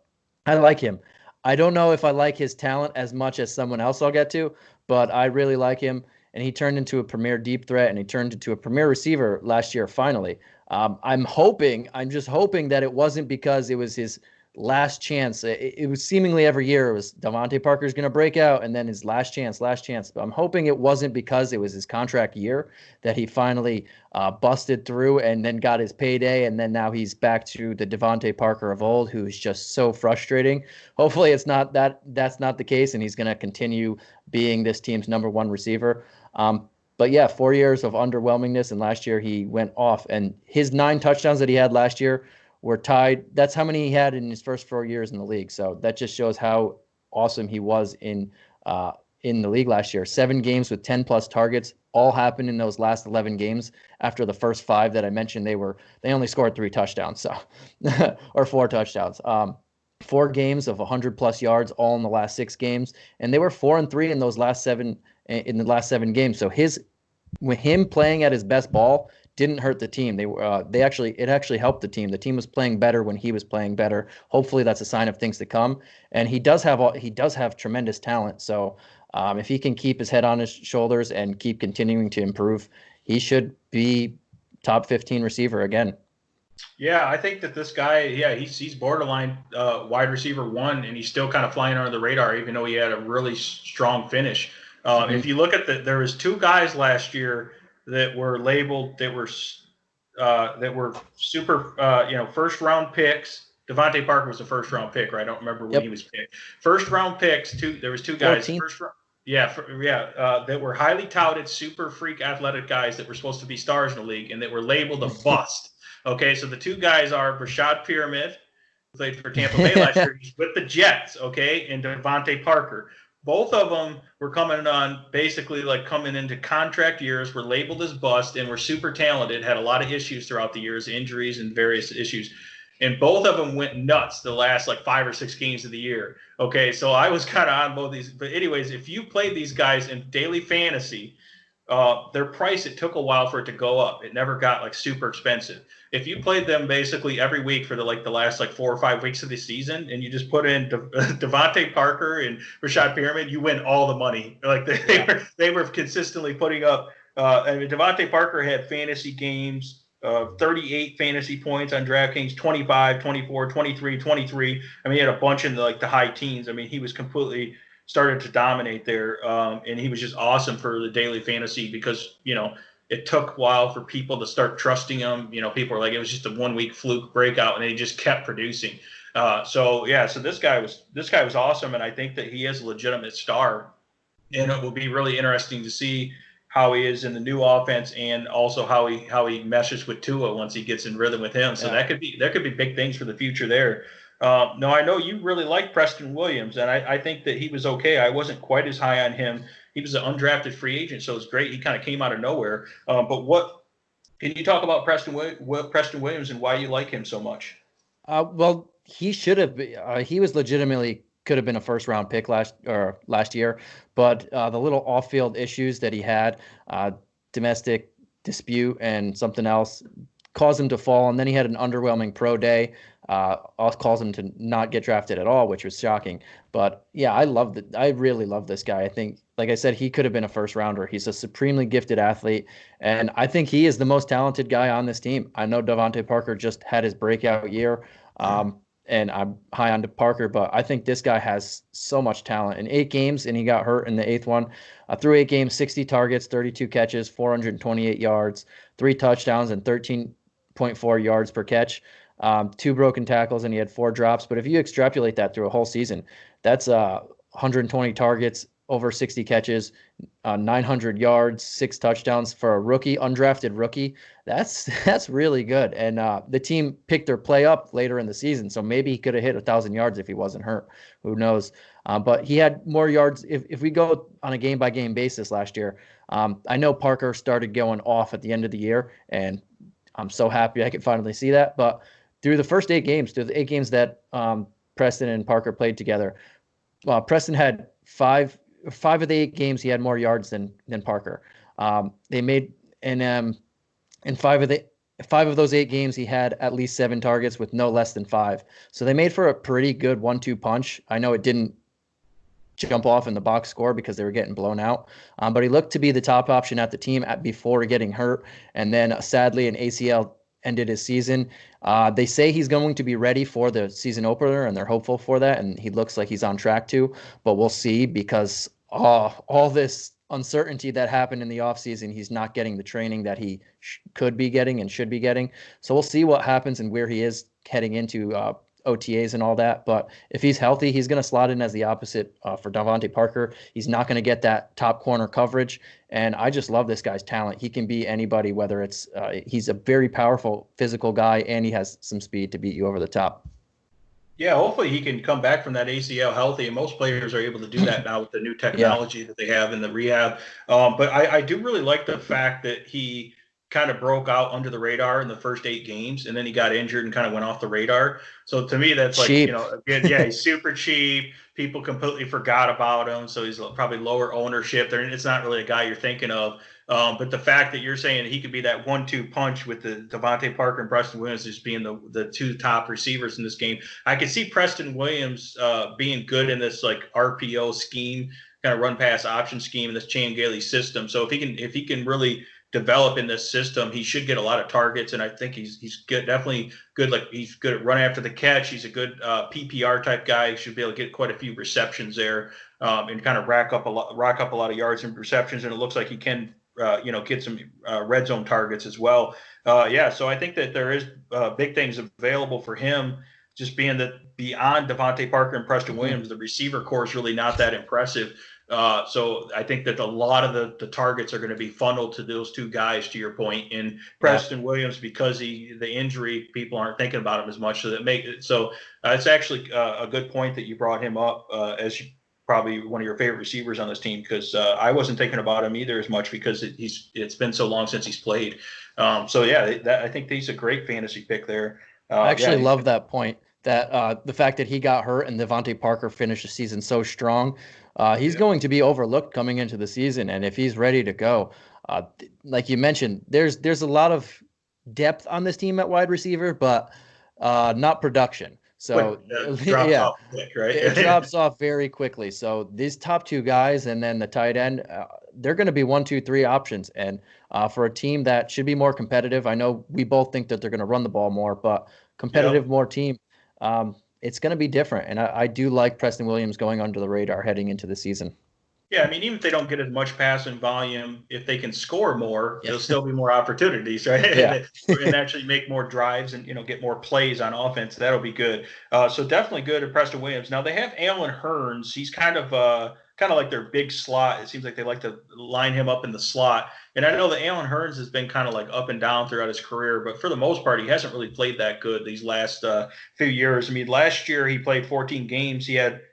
A: I like him. I don't know if I like his talent as much as someone else I'll get to, but I really like him, and he turned into a premier deep threat, and he turned into a premier receiver last year finally. I'm just hoping that it wasn't because it was his last chance. It was seemingly every year it was Devontae Parker's going to break out, and then his last chance. But I'm hoping it wasn't because it was his contract year that he finally busted through and then got his payday, and then now he's back to the Devontae Parker of old, who's just so frustrating. Hopefully it's not that's not the case, and he's going to continue being this team's number 1 receiver. But yeah, 4 years of underwhelmingness, and last year he went off, and his 9 touchdowns that he had last year were tied. That's how many he had in his first 4 years in the league. So that just shows how awesome he was in the league last year. 7 games with 10 plus targets all happened in those last 11 games. After the first 5 that I mentioned, they only scored 3 touchdowns, so or 4 touchdowns. 4 games of 100 plus yards, all in the last 6 games, and they were 4-3 in those last 7 games. So him playing at his best ball didn't hurt the team. It actually helped the team. The team was playing better when he was playing better. Hopefully that's a sign of things to come. And he does have tremendous talent. So if he can keep his head on his shoulders and keep continuing to improve, he should be top 15 receiver again.
B: Yeah, I think that this guy, he's borderline wide receiver 1, and he's still kind of flying under the radar, even though he had a really strong finish. If you look at there was 2 guys last year that were labeled, that were super, first round picks. Devontae Parker was a first round pick, right? I don't remember when he was picked. First round picks. There was 2 guys.
A: 14th.
B: First round. That were highly touted, super freak athletic guys that were supposed to be stars in the league, and that were labeled a bust. Okay, so the 2 guys are Rashad Pyramid, who played for Tampa Bay last year. He's with the Jets, okay, and Devontae Parker. Both of them were coming into contract years, were labeled as bust, and were super talented, had a lot of issues throughout the years, injuries and various issues. And both of them went nuts the last 5 or 6 games of the year. Okay, so I was kind of on both these. But anyways, if you played these guys in daily fantasy, their price, it took a while for it to go up. It never got super expensive. If you played them basically every week for the last 4 or 5 weeks of the season, and you just put in Devontae Parker and Rashad Pyramid, you win all the money. They were consistently putting up. Devontae Parker had fantasy games, 38 fantasy points on DraftKings, 25, 24, 23, 23. I mean, he had a bunch in the high teens. I mean, he was completely started to dominate there, and he was just awesome for the daily fantasy because it took a while for people to start trusting him. People were like, it was just a 1 week fluke breakout, and he just kept producing. So this guy was awesome, and I think that he is a legitimate star. And it will be really interesting to see how he is in the new offense, and also how he meshes with Tua once he gets in rhythm with him. So there could be big things for the future there. No, I know you really like Preston Williams, and I think that he was okay. I wasn't quite as high on him. He was an undrafted free agent, so it's great. He kind of came out of nowhere. But what can you talk about Preston Williams and why you like him so much?
A: Well, he should have been. He was legitimately could have been a first round pick last year, but the little off field issues that he had, domestic dispute and something else, caused him to fall. And then he had an underwhelming pro day. Caused him to not get drafted at all, which was shocking. But yeah, I really love this guy. I think, like I said, he could have been a first rounder. He's a supremely gifted athlete, and I think he is the most talented guy on this team. I know Devontae Parker just had his breakout year, and I'm high on to Parker, but I think this guy has so much talent. In 8 games, and he got hurt in the 8th one. Through 8 games, 60 targets, 32 catches, 428 yards, 3 touchdowns, and 13.4 yards per catch. 2 broken tackles, and he had 4 drops. But if you extrapolate that through a whole season, that's 120 targets, over 60 catches, 900 yards, 6 touchdowns for a rookie, undrafted rookie. That's really good. And the team picked their play up later in the season, so maybe he could have hit 1,000 yards if he wasn't hurt. Who knows? But he had more yards. If we go on a game-by-game basis last year, I know Parker started going off at the end of the year, and I'm so happy I could finally see that. But through the first 8 games, through the 8 games that Preston and Parker played together, Preston had five of the 8 games he had more yards than Parker. They made in 5 of those 8 games he had at least 7 targets with no less than 5. So they made for a pretty good 1-2 punch. I know it didn't jump off in the box score because they were getting blown out, but he looked to be the top option at the team before getting hurt, and then sadly an ACL ended his season. They say he's going to be ready for the season opener, and they're hopeful for that, and he looks like he's on track to, but we'll see, because all this uncertainty that happened in the offseason, he's not getting the training that he could be getting and should be getting. So we'll see what happens and where he is heading into OTAs and all that. But if he's healthy, he's going to slot in as the opposite for Devontae Parker. He's not going to get that top corner coverage. And I just love this guy's talent. He can beat anybody, whether it's he's a very powerful physical guy, and he has some speed to beat you over the top.
B: Yeah, hopefully he can come back from that ACL healthy, and most players are able to do that now with the new technology that they have in the rehab. But I do really like the fact that he kind of broke out under the radar in the first 8 games, and then he got injured and kind of went off the radar. So to me, that's like,
A: cheap.
B: Again, yeah, he's super cheap. People completely forgot about him, so he's probably lower ownership. It's not really a guy you're thinking of. But the fact that you're saying he could be that 1-2 punch with the Devontae Parker and Preston Williams just being the 2 top receivers in this game, I could see Preston Williams being good in this like RPO scheme, kind of run pass option scheme in this Chan Gailey system. So if he can really develop in this system, he should get a lot of targets, and I think he's good, definitely good. Like, he's good at run after the catch. He's a good PPR type guy. He should be able to get quite a few receptions there, and kind of rack up a lot of yards and receptions. And it looks like he can get some red zone targets as well. So I think that there is big things available for him, just being that beyond Devontae Parker and Preston Williams, the receiver core is really not that impressive. So I think that a lot of the targets are going to be funneled to those 2 guys, to your point. And Preston Williams, because the injury, people aren't thinking about him as much. So it's actually a good point that you brought him up as probably one of your favorite receivers on this team, because I wasn't thinking about him either as much, because it's been so long since he's played. I think he's a great fantasy pick there.
A: I actually love that point, that the fact that he got hurt and Devontae Parker finished the season so strong. He's going to be overlooked coming into the season, and if he's ready to go, like you mentioned, there's a lot of depth on this team at wide receiver, but not production. So it drops off very quickly. So these top 2 guys and then the tight end, they're going to be 1, 2, 3 options. And for a team that should be more competitive, I know we both think that they're going to run the ball more, but competitive more team, it's going to be different. And I do like Preston Williams going under the radar heading into the season.
B: Yeah, I mean, even if they don't get as much passing volume, if they can score more, there'll still be more opportunities, right?
A: Yeah.
B: And actually make more drives and, get more plays on offense. That'll be good. So definitely good at Preston Williams. Now they have Allen Hurns. He's kind of like their big slot. It seems like they like to line him up in the slot. And I know that Allen Hurns has been kind of like up and down throughout his career, but for the most part, he hasn't really played that good these last few years. I mean, last year he played 14 games. He had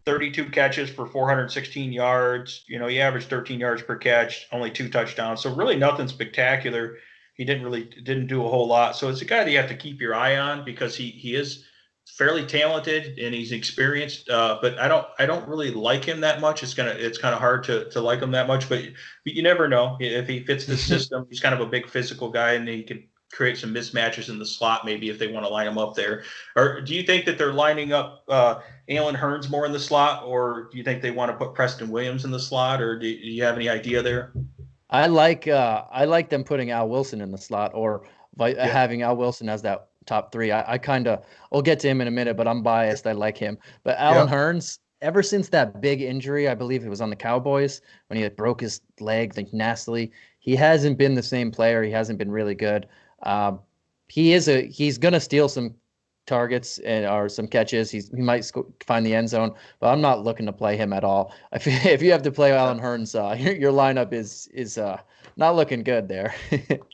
B: 32 catches for 416 yards. He averaged 13 yards per catch, only 2 touchdowns. So really nothing spectacular. He didn't do a whole lot. So it's a guy that you have to keep your eye on, because he is fairly talented and he's experienced. But I don't really like him that much. It's kind of hard to like him that much. But you never know if he fits the system. He's kind of a big physical guy, and he can create some mismatches in the slot, maybe, if they want to line him up there. Or do you think that they're lining up Allen Hurns more in the slot, or do you think they want to put Preston Williams in the slot, or do you have any idea there?
A: I like them putting Al Wilson in the slot, or having Al Wilson as that top three. I kind of, we'll get to him in a minute, but I'm biased. I like him. But Alan
B: Yeah.
A: Hearns, ever since that big injury, I believe it was on the Cowboys when he broke his leg like nastily, he hasn't been the same player. He hasn't been really good. Um, he's gonna steal some targets and or some catches. He might find the end zone, but I'm not looking to play him at all. If you have to play Alan Hearns, your lineup is not looking good there.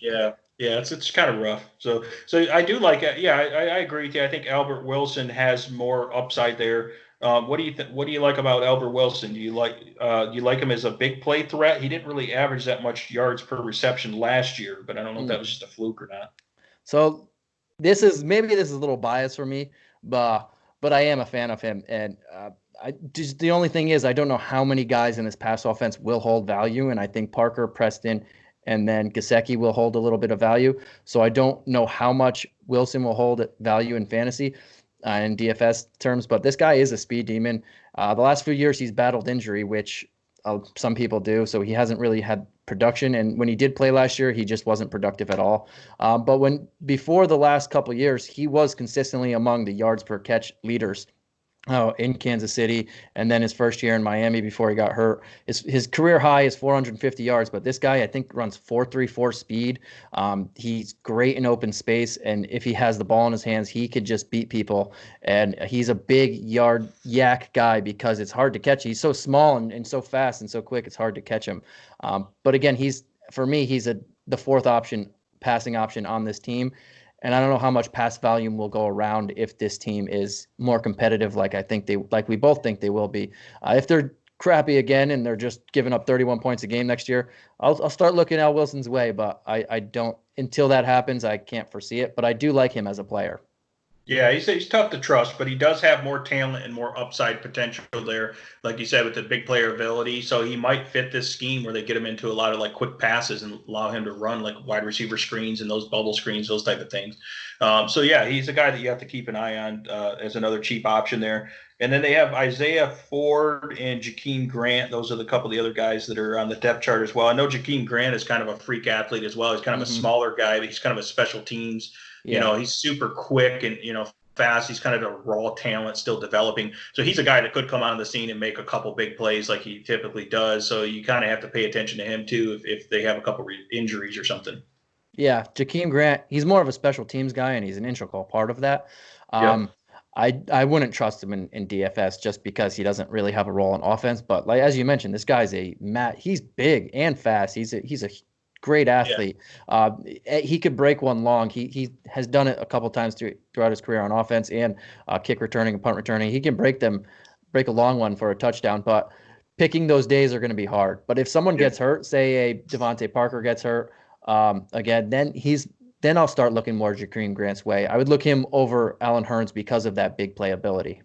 B: Yeah, yeah, it's kind of rough. So I do like it. Yeah, I agree with you. I think Albert Wilson has more upside there. What do you what do you like about Albert Wilson? Do you like him as a big play threat? He didn't really average that much yards per reception last year, but I don't know if that was just a fluke or not.
A: So this is a little biased for me, but I am a fan of him, and I just the only thing is I don't know how many guys in this pass offense will hold value, and I think Parker, Preston, and then Gesicki will hold a little bit of value. So I don't know how much Wilson will hold value in fantasy in DFS terms, but this guy is a speed demon. The last few years he's battled injury, which some people do, so he hasn't really had production. And when he did play last year, he just wasn't productive at all. But when before the last couple of years, he was consistently among the yards per catch leaders in Kansas City, and then his first year in Miami before he got hurt. His career high is 450 yards, but this guy I think runs 4.34 speed. He's great in open space, and if he has the ball in his hands, he could just beat people. And he's a big yard yak guy because it's hard to catch. He's so small and so fast and so quick. It's hard to catch him. But again, for me, he's the fourth option, passing option on this team. And I don't know how much pass volume will go around if this team is more competitive, like we both think they will be. If they're crappy again and they're just giving up 31 points a game next year, I'll start looking Al Wilson's way. But I don't until that happens. I can't foresee it. But I do like him as a player.
B: Yeah, he's tough to trust, but he does have more talent and more upside potential there, like you said, with the big player ability. So he might fit this scheme where they get him into a lot of like quick passes and allow him to run like wide receiver screens and those bubble screens, those type of things. So yeah, he's a guy that you have to keep an eye on as another cheap option there. And then they have Isaiah Ford and Jakeem Grant. Those are the couple of the other guys that are on the depth chart as well. I know Jakeem Grant is kind of a freak athlete as well. He's kind of a smaller guy, but he's kind of a special teams. Yeah. He's super quick and, fast. He's kind of a raw talent still developing. So he's a guy that could come on the scene and make a couple big plays like he typically does. So you kind of have to pay attention to him too if they have a couple injuries or something.
A: Yeah, Jakeem Grant, he's more of a special teams guy, and he's an integral part of that. I wouldn't trust him in DFS just because he doesn't really have a role in offense. But like as you mentioned, this guy's he's big and fast. He's a great athlete. Yeah. He could break one long. He has done it a couple times throughout his career on offense and kick returning and punt returning. He can break a long one for a touchdown, but picking those days are going to be hard. But if someone gets hurt, say a Devontae Parker gets hurt again, then I'll start looking more Jakeem Grant's way. I would look him over Alan Hearns because of that big play ability.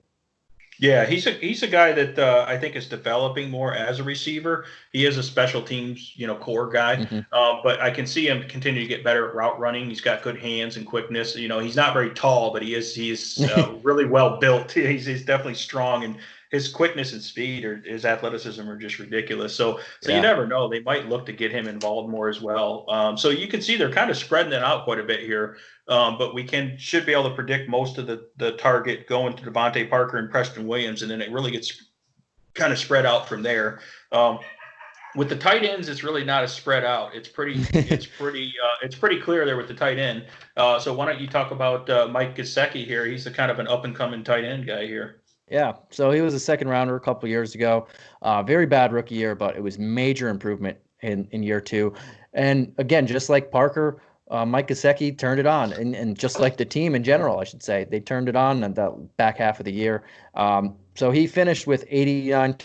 B: Yeah, he's a guy that I think is developing more as a receiver. He is a special teams, core guy, but I can see him continue to get better at route running. He's got good hands and quickness. He's not very tall, but he's really well built. He's definitely strong, and his quickness and speed his athleticism are just ridiculous. So you never know. They might look to get him involved more as well. So you can see they're kind of spreading it out quite a bit here. But we should be able to predict most of the target going to Devontae Parker and Preston Williams, and then it really gets kind of spread out from there. With the tight ends, it's really not as spread out. It's pretty clear there with the tight end. So why don't you talk about Mike Gesicki here? He's a kind of an up and coming tight end guy here.
A: Yeah, so he was a second rounder a couple of years ago. Very bad rookie year, but it was major improvement in year two. And again, just like Parker, Mike Gesicki turned it on, and just like the team in general, I should say, they turned it on in the back half of the year. So he finished with 89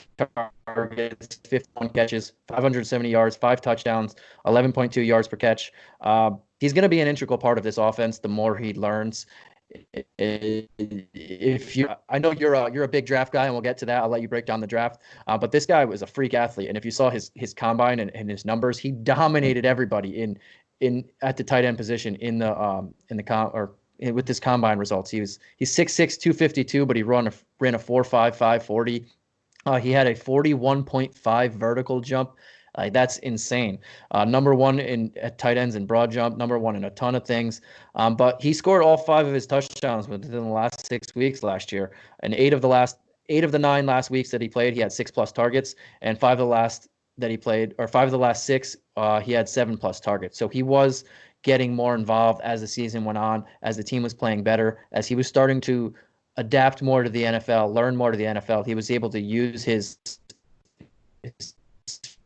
A: targets, 51 catches, 570 yards, 5 touchdowns, 11.2 yards per catch. He's going to be an integral part of this offense the more he learns. I know you're a big draft guy, and we'll get to that. I'll let you break down the draft. But this guy was a freak athlete, and if you saw his combine and his numbers, he dominated everybody at the tight end position with his combine results. He's 6'6", 252, but he ran a 4.55 40. He had a 41.5 vertical jump Like that's insane. Number one in at tight ends in broad jump, number one in a ton of things. But he scored all 5 of his touchdowns within the last 6 weeks last year, and 8 of the 9 last weeks that he played, he had 6+ targets, and 5 of the last 6, he had 7+ targets. So he was getting more involved as the season went on, as the team was playing better, as he was starting to adapt more to the NFL, learn more to the NFL. He was able to use his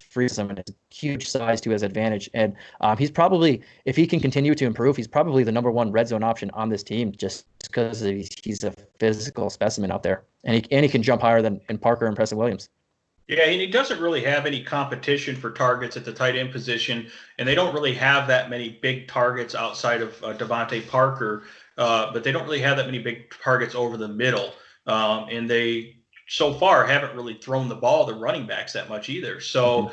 A: freedom and his huge size to his advantage. And he's probably, if he can continue to improve, he's probably the number one red zone option on this team, just because he's a physical specimen out there, and he can jump higher than Parker and Preston Williams.
B: Yeah, and he doesn't really have any competition for targets at the tight end position, and they don't really have that many big targets outside of Devontae Parker, but they don't really have that many big targets over the middle, and they so far haven't really thrown the ball to running backs that much either. So,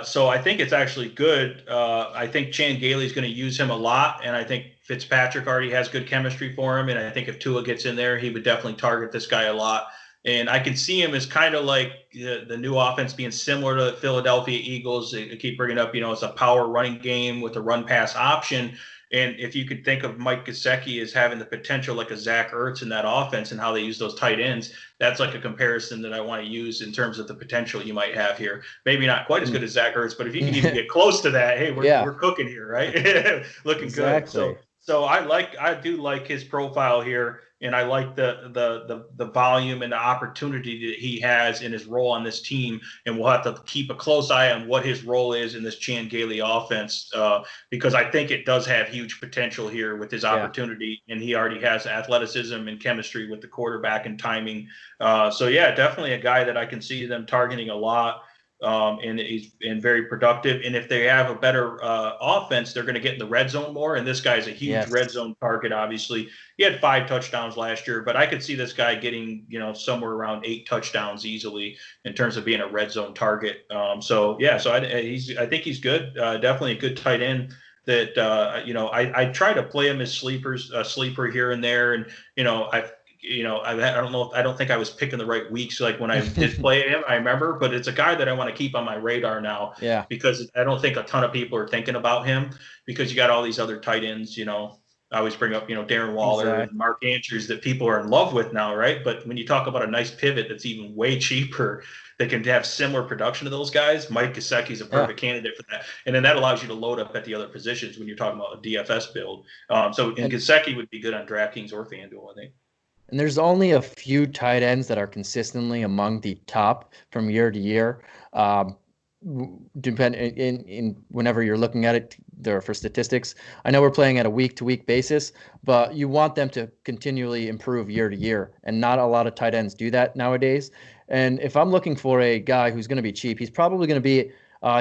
B: so I think it's actually good. I think Chan Gailey's going to use him a lot, and I think Fitzpatrick already has good chemistry for him, and I think if Tua gets in there, he would definitely target this guy a lot. And I can see him as kind of like the new offense being similar to the Philadelphia Eagles. They keep bringing up, it's a power running game with a run pass option. And if you could think of Mike Gesicki as having the potential like a Zach Ertz in that offense and how they use those tight ends, that's like a comparison that I want to use in terms of the potential you might have here. Maybe not quite as good as Zach Ertz, but if you can even get close to that, hey, we're cooking here, right? Looking good. So I do like his profile here. And I like the volume and the opportunity that he has in his role on this team. And we'll have to keep a close eye on what his role is in this Chan Gailey offense, because I think it does have huge potential here with his opportunity. And he already has athleticism and chemistry with the quarterback and timing. So, yeah, definitely a guy that I can see them targeting a lot. And he's very productive. And if they have a better offense, they're going to get in the red zone more. And this guy's a huge red zone target, obviously. He had 5 touchdowns last year, but I could see this guy getting, somewhere around 8 touchdowns easily in terms of being a red zone target. So I think he's good. Definitely a good tight end that, I try to play him as sleeper here and there. And, I don't think I was picking the right weeks like when I did play him, I remember, but it's a guy that I want to keep on my radar now because I don't think a ton of people are thinking about him because you got all these other tight ends, I always bring up, Darren Waller and Mark Andrews that people are in love with now, right? But when you talk about a nice pivot that's even way cheaper, that can have similar production to those guys, Mike Gesicki is a perfect candidate for that. And then that allows you to load up at the other positions when you're talking about a DFS build. And Gesicki would be good on DraftKings or FanDuel, I think.
A: And there's only a few tight ends that are consistently among the top from year to year. Whenever you're looking at it there for statistics, I know we're playing at a week-to-week basis, but you want them to continually improve year to year, and not a lot of tight ends do that nowadays. And if I'm looking for a guy who's going to be cheap, he's probably going to be.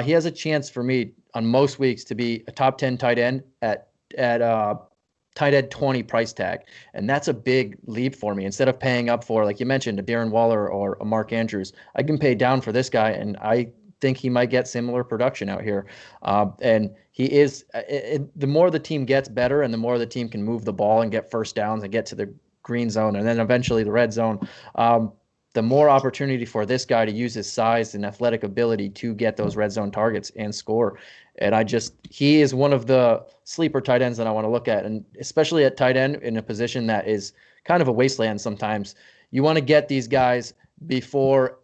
A: He has a chance for me on most weeks to be a top 10 tight end at tight end 20 price tag. And that's a big leap for me. Instead of paying up for, like you mentioned, a Darren Waller or a Mark Andrews, I can pay down for this guy, and I think he might get similar production out here. And he is, the more the team gets better and the more the team can move the ball and get first downs and get to the green zone and then eventually the red zone, the more opportunity for this guy to use his size and athletic ability to get those red zone targets and score. And he is one of the sleeper tight ends that I want to look at. And especially at tight end in a position that is kind of a wasteland sometimes, you want to get these guys before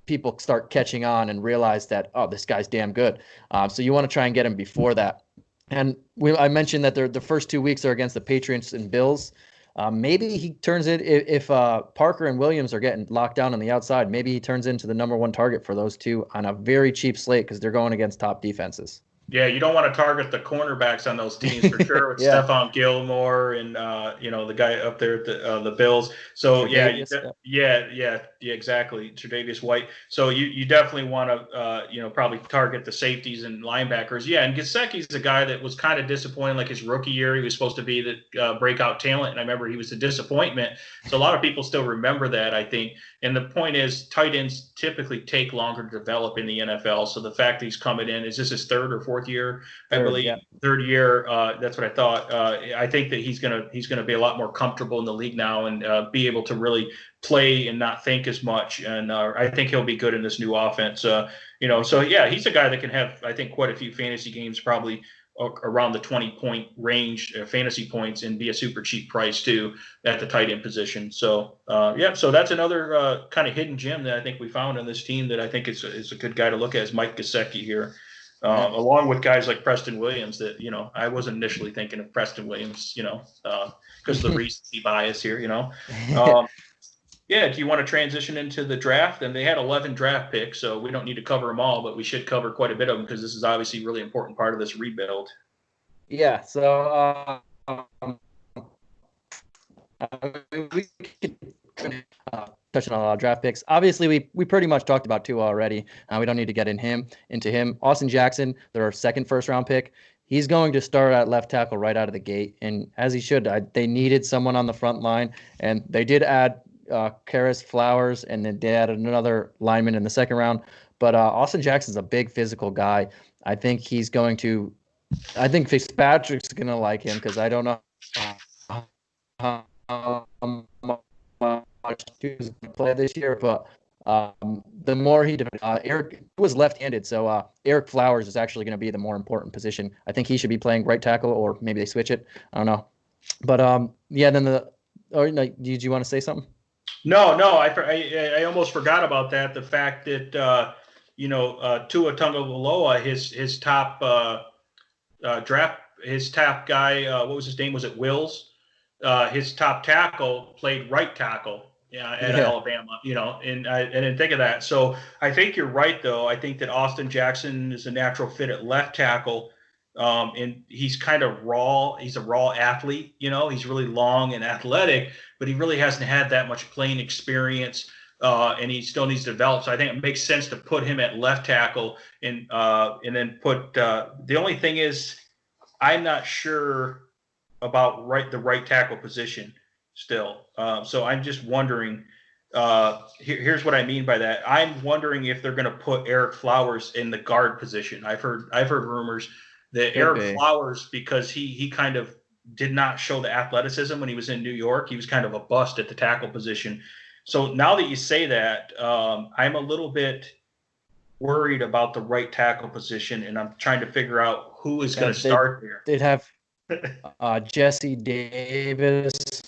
A: people start catching on and realize that, oh, this guy's damn good. So you want to try and get him before that. And I mentioned that the first 2 weeks are against the Patriots and Bills. Maybe he turns it, if Parker and Williams are getting locked down on the outside, maybe he turns into the number one target for those two on a very cheap slate because they're going against top defenses.
B: Yeah, you don't want to target the cornerbacks on those teams for sure with Stephon Gilmore and the guy up there at the Bills. So exactly, Tre'Davious White. So you definitely want to probably target the safeties and linebackers. Yeah, and Gesicki's a guy that was kind of disappointing, like his rookie year. He was supposed to be the breakout talent, and I remember he was a disappointment. So a lot of people still remember that, I think. And the point is, tight ends typically take longer to develop in the NFL. So the fact that he's coming in, is this his third or fourth year, I
A: Third,
B: believe.
A: yeah.
B: Third year. That's what I thought. I think that he's gonna be a lot more comfortable in the league now and be able to really play and not think as much. And I think he'll be good in this new offense. So yeah, he's a guy that can have, I think, quite a few fantasy games, probably around the 20-point range, fantasy points, and be a super cheap price too at the tight end position. So so that's another kind of hidden gem that I think we found on this team that I think is a good guy to look at, is Mike Gesicki here, along with guys like Preston Williams that, I wasn't initially thinking of Preston Williams, because of the recency bias here, Yeah, do you want to transition into the draft? And they had 11 draft picks, so we don't need to cover them all, but we should cover quite a bit of them because this is obviously a really important part of this rebuild.
A: Yeah, so we could touch on a lot of draft picks. Obviously, we pretty much talked about two already. We don't need to get into him. Austin Jackson, their second first-round pick. He's going to start at left tackle right out of the gate, and as he should. They needed someone on the front line, and they did add Karis Flowers, and then they added another lineman in the second round. But Austin Jackson's a big physical guy. I think Fitzpatrick's going to like him because I don't know how much he was going to play this year, but the more Eric was left-handed, so Eric Flowers is actually going to be the more important position. I think he should be playing right tackle, or maybe they switch it. I don't know. But did you want to say something?
B: No, I almost forgot about that. The fact that Tua Tagovailoa, his top his top guy, what was his name? Was it Wills? His top tackle played right tackle. At Alabama, and I didn't think of that. So I think you're right, though. I think that Austin Jackson is a natural fit at left tackle. And he's kind of raw. He's a raw athlete, he's really long and athletic, but he really hasn't had that much playing experience. And he still needs to develop. So I think it makes sense to put him at left tackle and then put the only thing is I'm not sure about the right tackle position still. So I'm just wondering, here's what I mean by that. I'm wondering if they're going to put Eric Flowers in the guard position. I've heard rumors that Eric Flowers, because he kind of did not show the athleticism when he was in New York, he was kind of a bust at the tackle position. So now that you say that, I'm a little bit worried about the right tackle position, and I'm trying to figure out who is going to start there.
A: They'd have Jesse Davis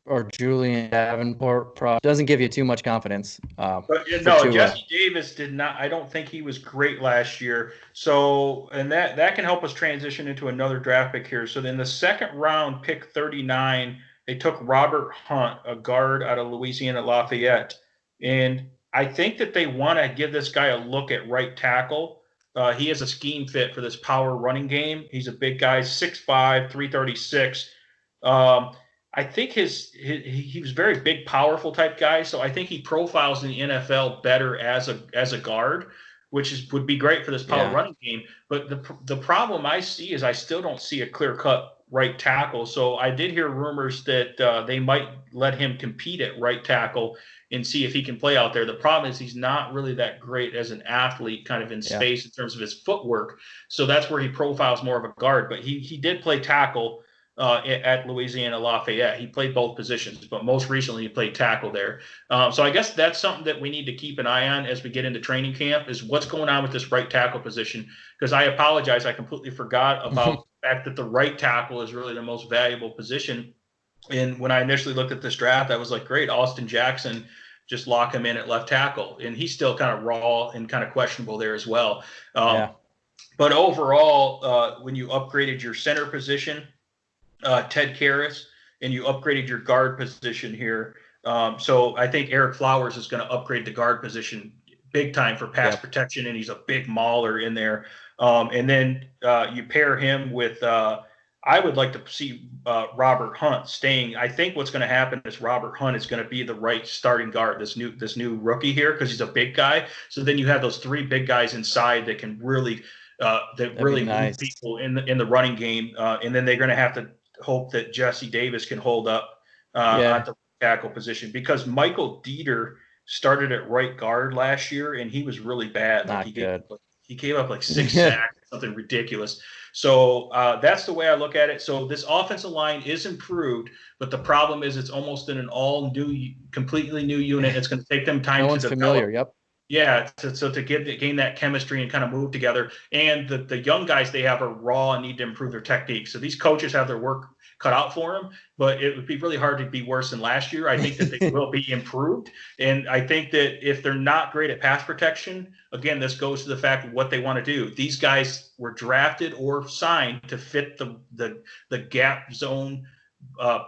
A: or Julian Davenport. Doesn't give you too much confidence.
B: Jesse Davis did not. I don't think he was great last year. So, and that can help us transition into another draft pick here. So, in the second round, pick 39, they took Robert Hunt, a guard out of Louisiana Lafayette, and I think that they want to give this guy a look at right tackle. He has a scheme fit for this power running game. He's a big guy, 6'5", 336. I think he was very big, powerful type guy. So I think he profiles in the NFL better as a guard, which would be great for this power running game. But the problem I see is I still don't see a clear cut right tackle. So I did hear rumors that they might let him compete at right tackle and see if he can play out there. The problem is he's not really that great as an athlete, kind of in space in terms of his footwork. So that's where he profiles more of a guard. But he did play tackle at Louisiana Lafayette. He played both positions, but most recently he played tackle there. So I guess that's something that we need to keep an eye on as we get into training camp, is what's going on with this right tackle position. Because I apologize, I completely forgot about the fact that the right tackle is really the most valuable position. And when I initially looked at this draft, I was like, great, Austin Jackson, just lock him in at left tackle. And he's still kind of raw and kind of questionable there as well. But overall, when you upgraded your center position, Ted Karras, and you upgraded your guard position here. So I think Eric Flowers is going to upgrade the guard position big time for pass protection, and he's a big mauler in there. And then you pair him with I would like to see Robert Hunt staying. I think what's going to happen is Robert Hunt is going to be the right starting guard, this new rookie here, because he's a big guy. So then you have those three big guys inside that can really move people in the running game. And then they're going to have to hope that Jesse Davis can hold up at the tackle position, because Michael Dieter started at right guard last year and he was really bad.
A: Not good.
B: He gave up like 6 sacks something ridiculous. So that's the way I look at it. So this offensive line is improved, but the problem is it's almost in an all new, completely new unit. It's going to take them time
A: No
B: to
A: one's
B: develop.
A: familiar. Yep.
B: Yeah, to gain that chemistry and kind of move together. And the young guys they have are raw and need to improve their technique. So these coaches have their work cut out for them, but it would be really hard to be worse than last year. I think that they will be improved. And I think that if they're not great at pass protection, again, this goes to the fact of what they want to do. These guys were drafted or signed to fit the gap zone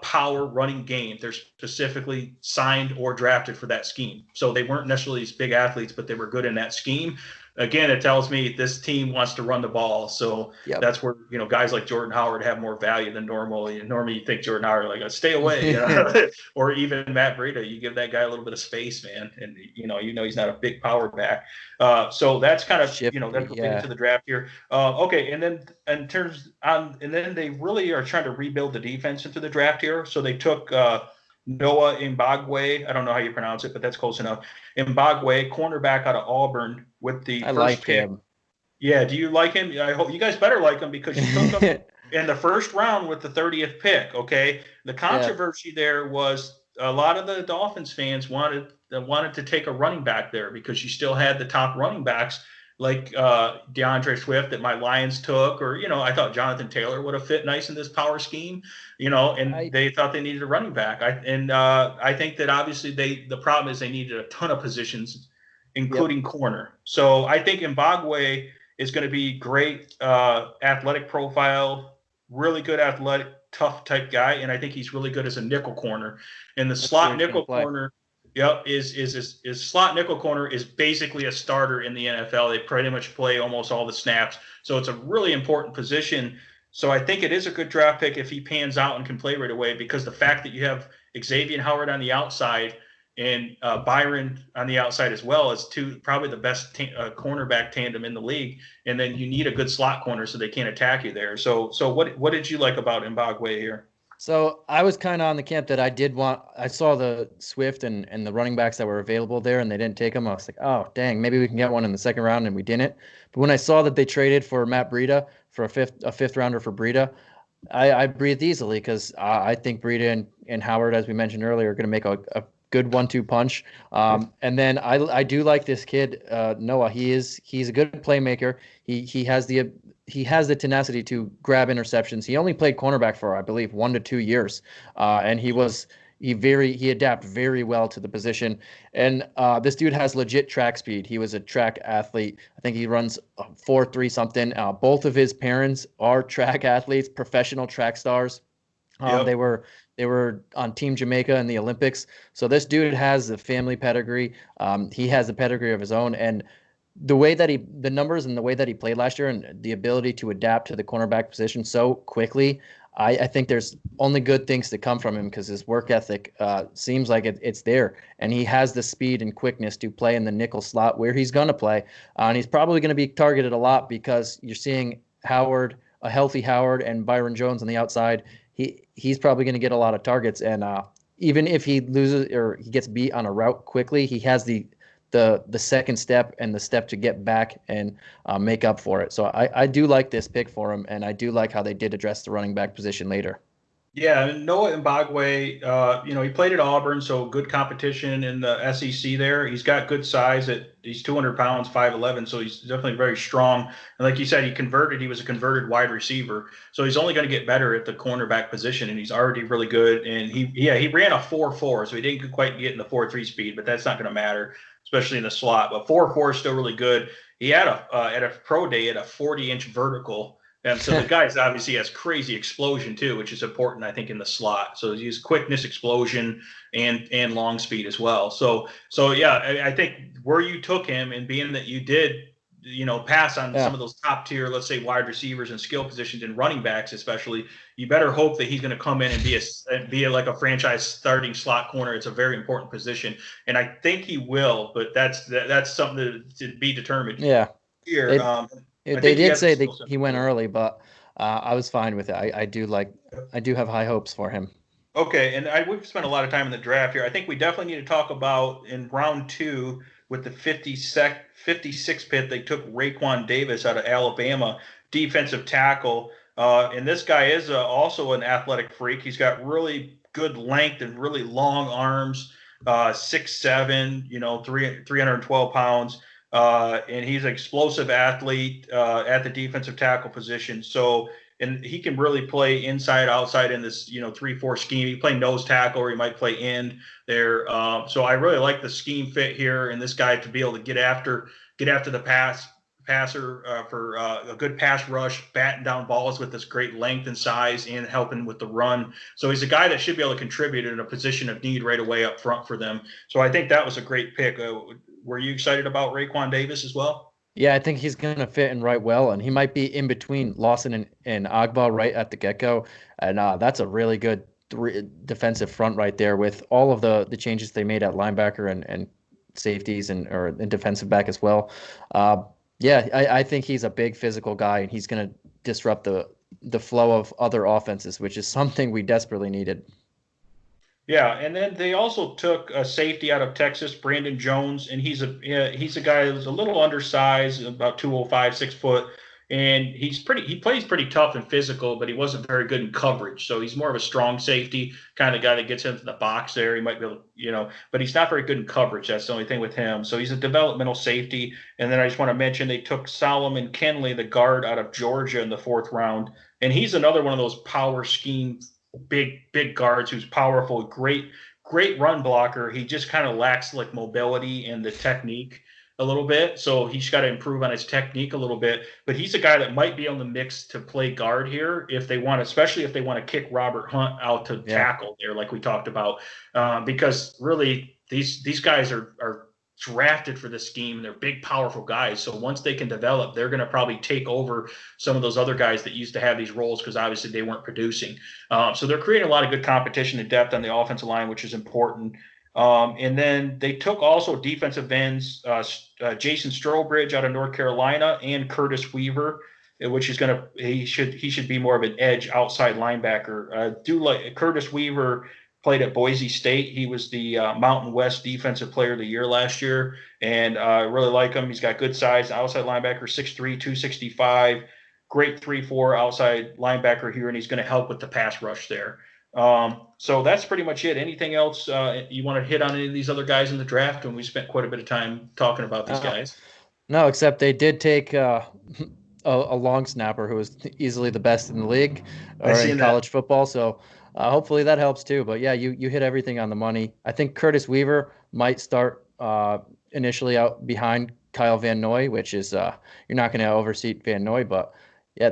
B: power running game. They're specifically signed or drafted for that scheme. So they weren't necessarily these big athletes, but they were good in that scheme. Again, it tells me this team wants to run the ball. So that's where, guys like Jordan Howard have more value than normal. Normally you think Jordan Howard, like, stay away, or even Matt Breida, you give that guy a little bit of space, man. And, he's not a big power back. So that's kind of, that's what into the draft here. Okay. And then in terms on, and then they really are trying to rebuild the defense into the draft here. So they took Noah Mbagwe. I don't know how you pronounce it, but that's close enough. Mbagwe, cornerback out of Auburn, with the first pick. Him. Yeah, do you like him? I hope you guys better like him because you took him in the first round with the 30th pick. Okay, the controversy there was a lot of the Dolphins fans wanted to take a running back there because you still had the top running backs like DeAndre Swift that my Lions took, or I thought Jonathan Taylor would have fit nice in this power scheme, and they thought they needed a running back. I think that obviously the problem is they needed a ton of positions, including corner. So I think Mbagwe is going to be great, athletic profile, really good athletic, tough type guy, and I think he's really good as a nickel corner. And the slot nickel corner. Yep, is slot nickel corner is basically a starter in the NFL. They pretty much play almost all the snaps. So it's a really important position. So I think it is a good draft pick if he pans out and can play right away, because the fact that you have Xavier Howard on the outside and Byron on the outside as well is probably the best cornerback tandem in the league. And then you need a good slot corner so they can't attack you there. So what did you like about Mbagwe here?
A: So I was kind of on the camp that I saw the Swift and the running backs that were available there, and they didn't take them. I was like, oh, dang, maybe we can get one in the second round, and we didn't. But when I saw that they traded for Matt Breida, for a fifth rounder for Breida, I breathed easily, because I think Breida and Howard, as we mentioned earlier, are going to make a good 1-2 punch. And then I do like this kid, Noah. He's a good playmaker. He has the tenacity to grab interceptions. He only played cornerback for, I believe, 1 to 2 years, and he adapted very well to the position. And this dude has legit track speed. He was a track athlete. I think he runs 4.3 something. Both of his parents are track athletes, professional track stars. Yep. They were on Team Jamaica in the Olympics. So this dude has a family pedigree. He has a pedigree of his own, and the numbers and the way that he played last year and the ability to adapt to the cornerback position so quickly, I think there's only good things to come from him, because his work ethic seems like it's there, and he has the speed and quickness to play in the nickel slot where he's going to play, and he's probably going to be targeted a lot, because you're seeing a healthy Howard and Byron Jones on the outside. He's probably going to get a lot of targets, and even if he loses or he gets beat on a route quickly, he has the second step and the step to get back and make up for it. So I do like this pick for him, and I do like how they did address the running back position later.
B: Yeah, Noah Mbagwe, he played at Auburn, so good competition in the SEC there. He's got good size. He's 200 pounds, 5'11", so he's definitely very strong. And like you said, he was a converted wide receiver, so he's only going to get better at the cornerback position, and he's already really good. And he ran a 4.4, so he didn't quite get in the 4.3 speed, but that's not going to matter, especially in the slot. But 4.4 is still really good. He had at a pro day at a 40-inch vertical. And so the guy obviously has crazy explosion too, which is important, I think, in the slot. So he's quickness, explosion, and long speed as well. So yeah, I think where you took him, and being that you did, pass on some of those top tier, let's say, wide receivers and skill positions and running backs, especially, you better hope that he's going to come in and be like a franchise starting slot corner. It's a very important position, and I think he will. But that's something to be determined.
A: Yeah.
B: Here.
A: They did say that he went early, but I was fine with it. I do have high hopes for him.
B: Okay, and we've spent a lot of time in the draft here. I think we definitely need to talk about in round 2 with the 56th pick, they took Raekwon Davis out of Alabama, defensive tackle. And this guy is also an athletic freak. He's got really good length and really long arms, 6'7", 312 pounds. And he's an explosive athlete at the defensive tackle position. So, and he can really play inside, outside in this, 3-4 scheme. He play nose tackle, or he might play end there. So I really like the scheme fit here, and this guy to be able to get after the passer for a good pass rush, batting down balls with this great length and size, and helping with the run. So he's a guy that should be able to contribute in a position of need right away up front for them. So I think that was a great pick. Were you excited about Raekwon Davis as well?
A: Yeah, I think he's going to fit in right well, and he might be in between Lawson and Agba right at the get-go, and that's a really good defensive front right there with all of the changes they made at linebacker and safeties and defensive back as well. Yeah, I think he's a big physical guy, and he's going to disrupt the flow of other offenses, which is something we desperately needed.
B: Yeah, and then they also took a safety out of Texas, Brandon Jones, and he's a guy who's a little undersized, about 205, 6 foot, and he plays pretty tough and physical, but he wasn't very good in coverage. So he's more of a strong safety kind of guy that gets into the box there. He might be able to, but he's not very good in coverage. That's the only thing with him. So he's a developmental safety. And then I just want to mention they took Solomon Kenley, the guard out of Georgia, in the 4th round, and he's another one of those power scheme big guards who's powerful, great run blocker. He just kind of lacks like mobility and the technique a little bit. So he's got to improve on his technique a little bit, but he's a guy that might be on the mix to play guard here if they want, especially if they want to kick Robert Hunt out to tackle there, like we talked about, because really these guys are drafted for this scheme. They're big, powerful guys. So once they can develop, they're going to probably take over some of those other guys that used to have these roles because obviously they weren't producing. So they're creating a lot of good competition and depth on the offensive line, which is important. And then they took also defensive ends, Jason Strobridge out of North Carolina and Curtis Weaver, which is he should be more of an edge outside linebacker. Do like Curtis Weaver played at Boise State. He was the Mountain West Defensive Player of the Year last year, and I really like him. He's got good size, outside linebacker, 6'3", 265, great 3-4 outside linebacker here, and he's going to help with the pass rush there. So that's pretty much it. Anything else you want to hit on any of these other guys in the draft? And we spent quite a bit of time talking about these guys.
A: No, except they did take a long snapper who was easily the best in the league or in college football. So hopefully that helps too. But yeah, you hit everything on the money. I think Curtis Weaver might start initially out behind Kyle Van Noy, which is you're not going to overseat Van Noy, but yeah,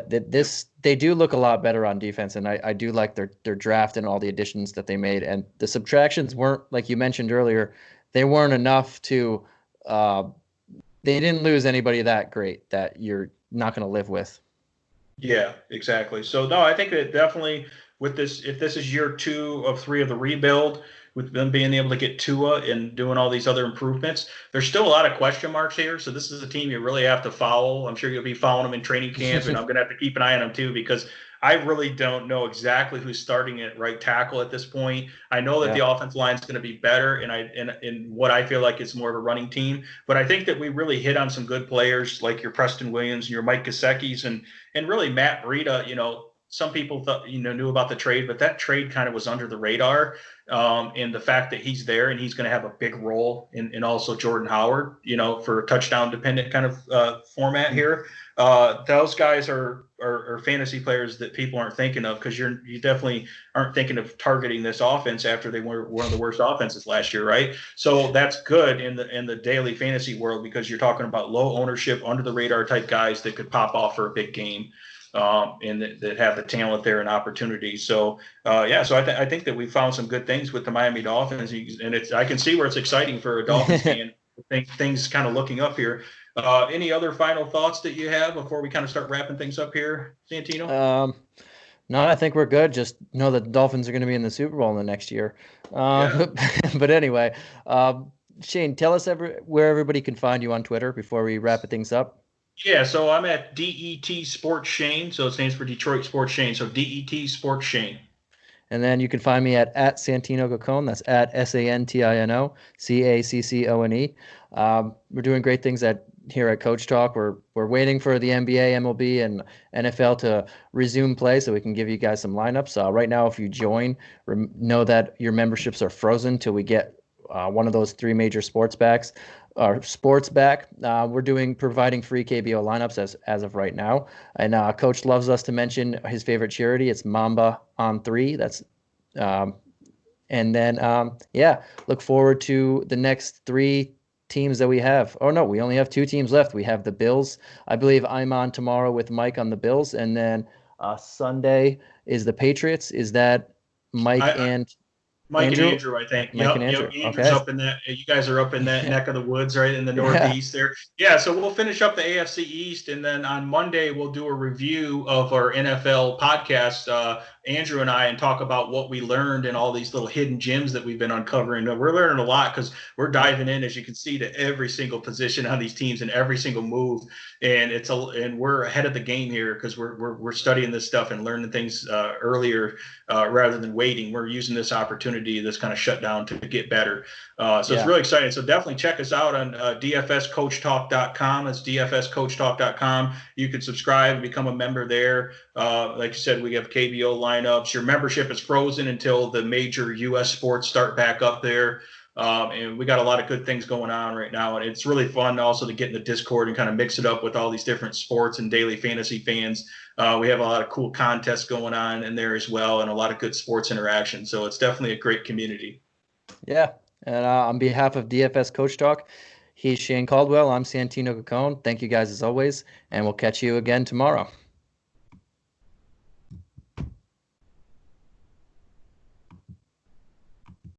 A: they do look a lot better on defense, and I do like their draft and all the additions that they made. And the subtractions weren't, like you mentioned earlier, they weren't enough to they didn't lose anybody that great that you're not going to live with.
B: Yeah, exactly. So no, I think that definitely with this, if this is year 2 of 3 of the rebuild, with them being able to get Tua and doing all these other improvements, there's still a lot of question marks here. So this is a team you really have to follow. I'm sure you'll be following them in training camp, and I'm going to have to keep an eye on them too, because I really don't know exactly who's starting at right tackle at this point. I know that the offensive line is going to be better, and what I feel like is more of a running team. But I think that we really hit on some good players like your Preston Williams and your Mike Gesicki's and really Matt Breida. Some people thought, knew about the trade, but that trade kind of was under the radar. And the fact that he's there and he's going to have a big role in also Jordan Howard, for a touchdown dependent kind of format here. Those guys are fantasy players that people aren't thinking of, because you definitely aren't thinking of targeting this offense after they were one of the worst offenses last year, right? So that's good in the daily fantasy world, because you're talking about low ownership, under the radar type guys that could pop off for a big game. And that have the talent there and opportunity. So, so I think that we found some good things with the Miami Dolphins, and I can see where it's exciting for a Dolphins fan. Things kind of looking up here. Any other final thoughts that you have before we kind of start wrapping things up here, Santino?
A: No, I think we're good. Just know that the Dolphins are going to be in the Super Bowl in the next year. But anyway, Shane, tell us where everybody can find you on Twitter before we wrap things up.
B: Yeah, so I'm at DET Sports Shane, so it stands for Detroit Sports Shane. So DET Sports Shane.
A: And then you can find me at Santino Caccone. That's at Santino Caccone. We're doing great things here at Coach Talk. We're waiting for the NBA, MLB, and NFL to resume play so we can give you guys some lineups. Right now, if you join, know that your memberships are frozen till we get one of those three major sports back. We're providing free KBO lineups as of right now. And Coach loves us to mention his favorite charity. It's Mamba on 3. That's and then look forward to the next 3 teams that we have. Oh no, we only have 2 teams left. We have the Bills. I believe I'm on tomorrow with Mike on the Bills, and then Sunday is the Patriots. Is that Mike and
B: Mike
A: Andrew?
B: and Andrew, I think.
A: Mike and Andrew.
B: Andrew's
A: Okay.
B: up in that. You guys are up in that neck of the woods, right in the Northeast there. Yeah. So we'll finish up the AFC East, and then on Monday we'll do a review of our NFL podcast, Andrew and I, and talk about what we learned and all these little hidden gems that we've been uncovering. We're learning a lot because we're diving in, as you can see, to every single position on these teams and every single move. And and we're ahead of the game here because we're studying this stuff and learning things earlier rather than waiting. We're using this opportunity, this kind of shutdown, to get better. It's really exciting. So definitely check us out on DFSCoachTalk.com. That's DFSCoachTalk.com. You can subscribe and become a member there. Like you said, we have KBO lineups. Your membership is frozen until the major U.S. sports start back up there. And we got a lot of good things going on right now. And it's really fun also to get in the Discord and kind of mix it up with all these different sports and daily fantasy fans. We have a lot of cool contests going on in there as well, and a lot of good sports interaction. So it's definitely a great community.
A: Yeah. And on behalf of DFS Coach Talk, he's Shane Caldwell. I'm Santino Caccone. Thank you guys as always, and we'll catch you again tomorrow.